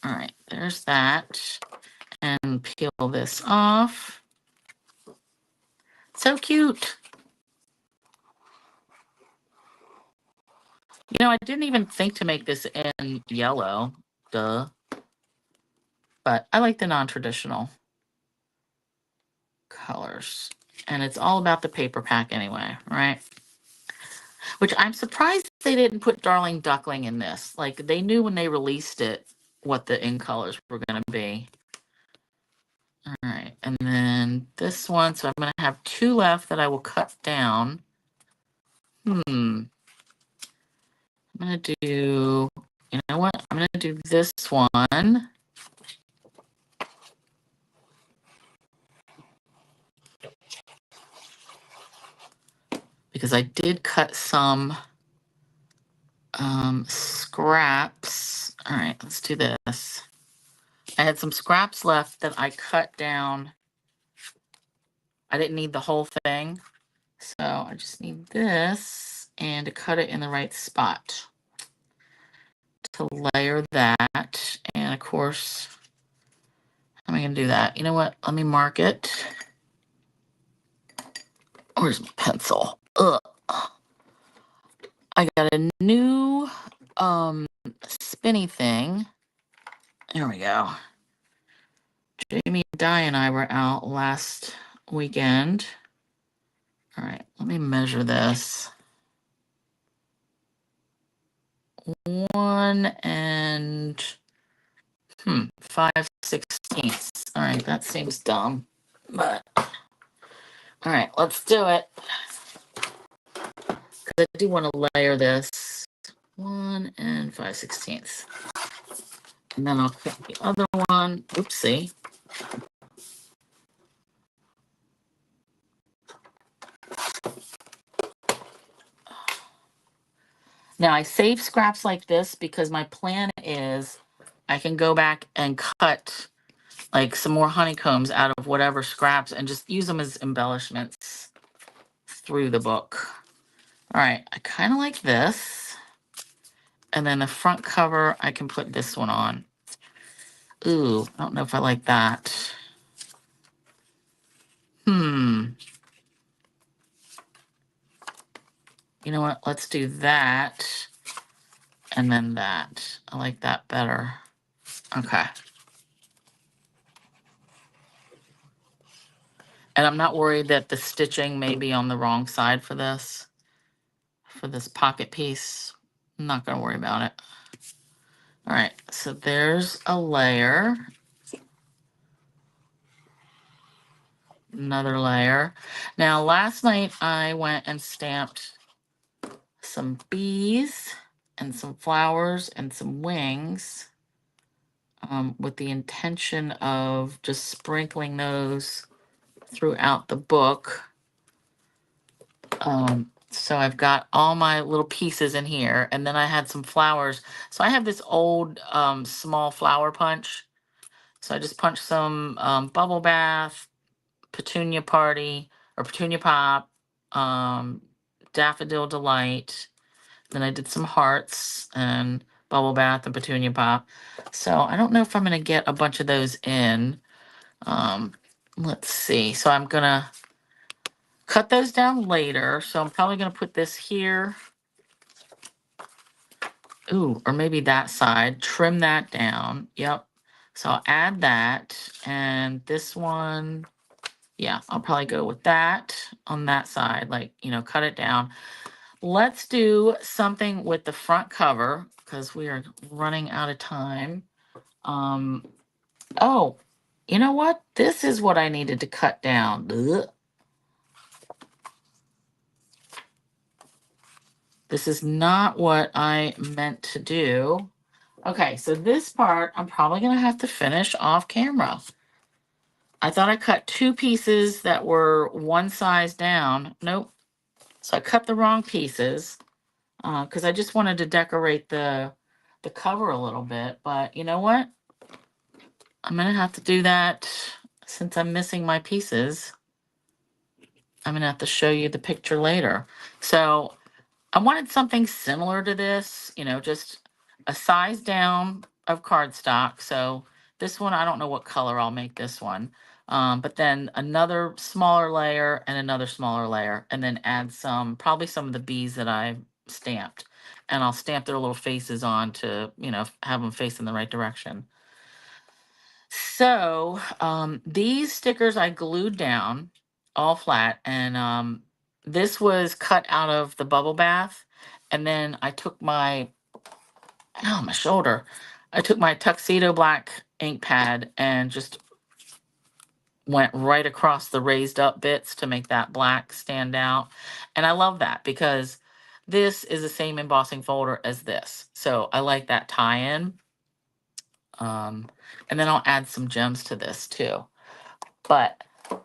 All right, there's that. And peel this off. So cute. You know, I didn't even think to make this in yellow, duh. But I like the non-traditional colors. And it's all about the paper pack anyway, right? Which I'm surprised they didn't put Darling Duckling in this. Like, they knew when they released it what the in colors were going to be. All right, and then this one, so I'm going to have 2 left that I will cut down. I'm going to do, you know what? I'm going to do this one. Because I did cut some scraps. All right, let's do this. I had some scraps left that I cut down. I didn't need the whole thing. So I just need this and to cut it in the right spot. To layer that. And of course, how am I going to do that? You know what? Let me mark it. Where's my pencil? Ugh. I got a new spinny thing. There we go. Jamie, Di, and I were out last weekend. All right, let me measure this. 1 and 5/16. All right, that seems dumb, but all right, let's do it. Because I do want to layer this 1 and 5/16. And then I'll cut the other one. Oopsie. Now I save scraps like this because my plan is I can go back and cut like some more honeycombs out of whatever scraps and just use them as embellishments through the book. All right, I kind of like this. And then the front cover, I can put this one on. Ooh, I don't know if I like that. You know what? Let's do that. And then that. I like that better. Okay. And I'm not worried that the stitching may be on the wrong side for this pocket piece. I'm not going to worry about it. All right, so there's a layer. Another layer. Now, last night I went and stamped some bees and some flowers and some wings with the intention of just sprinkling those throughout the book. So I've got all my little pieces in here, and then I had some flowers. So I have this old small flower punch. So I just punched some bubble bath, petunia party, or petunia pop, daffodil delight. Then I did some hearts and bubble bath and petunia pop. So I don't know if I'm going to get a bunch of those in. Let's see. So I'm going to cut those down later. So I'm probably going to put this here. Ooh, or maybe that side. Trim that down. Yep. So I'll add that. And this one, yeah, I'll probably go with that on that side. Like, you know, cut it down. Let's do something with the front cover because we are running out of time. Oh, you know what? This is what I needed to cut down. Ugh. This is not what I meant to do. Okay, so this part I'm probably going to have to finish off camera. I thought I cut two pieces that were one size down. Nope. So I cut the wrong pieces because I just wanted to decorate the cover a little bit. But you know what? I'm going to have to do that since I'm missing my pieces. I'm going to have to show you the picture later. So I wanted something similar to this, you know, just a size down of cardstock. So this one, I don't know what color I'll make this one. But then another smaller layer and another smaller layer, and then add probably some of the bees that I stamped. And I'll stamp their little faces on to, you know, have them face in the right direction. So these stickers I glued down all flat, and this was cut out of the bubble bath. And then I took my shoulder. I took my tuxedo black ink pad and just went right across the raised up bits to make that black stand out. And I love that because this is the same embossing folder as this. So I like that tie-in. And then I'll add some gems to this too. But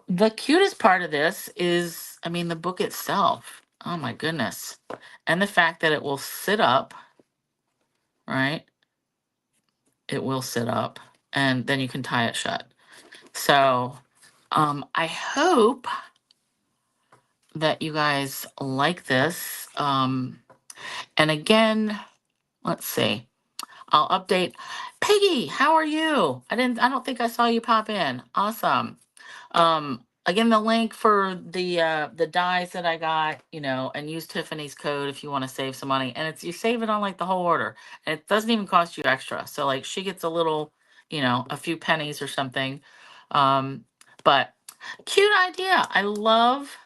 the cutest part of this is, I mean, the book itself. Oh my goodness. And the fact that it will sit up, right? It will sit up and then you can tie it shut. So I hope that you guys like this. And again, let's see. I'll update. Peggy, how are you? I don't think I saw you pop in. Awesome. Again, the link for the dies that I got, you know, and use Tiffany's code if you want to save some money. And you save it on like the whole order. And it doesn't even cost you extra. So like she gets a little, you know, a few pennies or something. But cute idea. I love.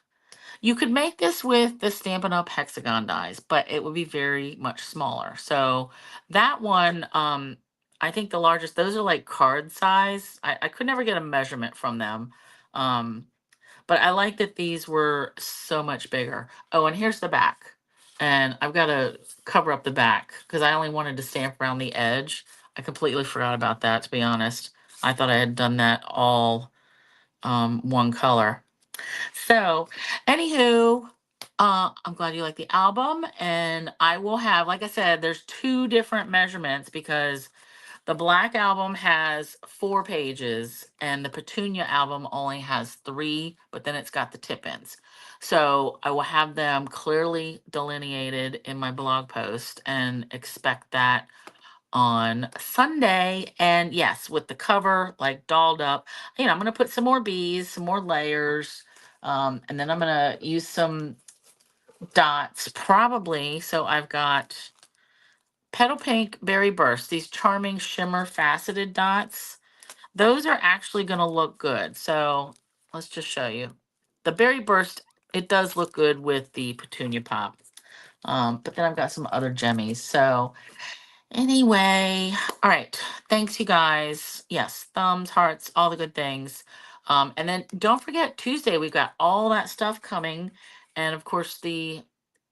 You could make this with the Stampin' Up! Hexagon dies, but it would be very much smaller. So that one, I think the largest, those are like card size. I could never get a measurement from them. But I like that these were so much bigger. Oh, and here's the back. And I've got to cover up the back because I only wanted to stamp around the edge. I completely forgot about that, to be honest. I thought I had done that all one color. So, anywho, I'm glad you like the album, and I will have, like I said, there's two different measurements because the black album has 4 pages and the Petunia album only has 3, but then it's got the tip ins. So I will have them clearly delineated in my blog post and expect that on Sunday. And yes, with the cover like dolled up, I'm going to put some more bees, some more layers. And then I'm going to use some dots probably. So I've got Petal Pink Berry Burst, these charming shimmer faceted dots. Those are actually going to look good. So let's just show you. The Berry Burst, it does look good with the Petunia Pop. But then I've got some other gemmies. So anyway, all right. Thanks, you guys. Yes, thumbs, hearts, all the good things. And then don't forget Tuesday, we've got all that stuff coming. And of course, the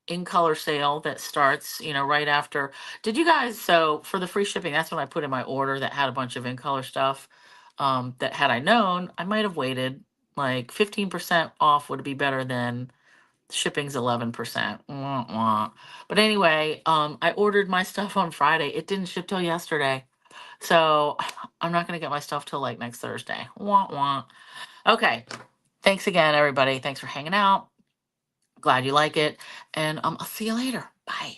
in color sale that starts, right after. Did you guys, so for the free shipping, that's when I put in my order that had a bunch of in color stuff. That had I known, I might have waited. Like 15% off would be better than shipping's 11%. Wah, wah. But anyway, I ordered my stuff on Friday. It didn't ship till yesterday. So I'm not going to get my stuff till like next Thursday. Wah, wah. Okay. Thanks again, everybody. Thanks for hanging out. Glad you like it. And I'll see you later. Bye.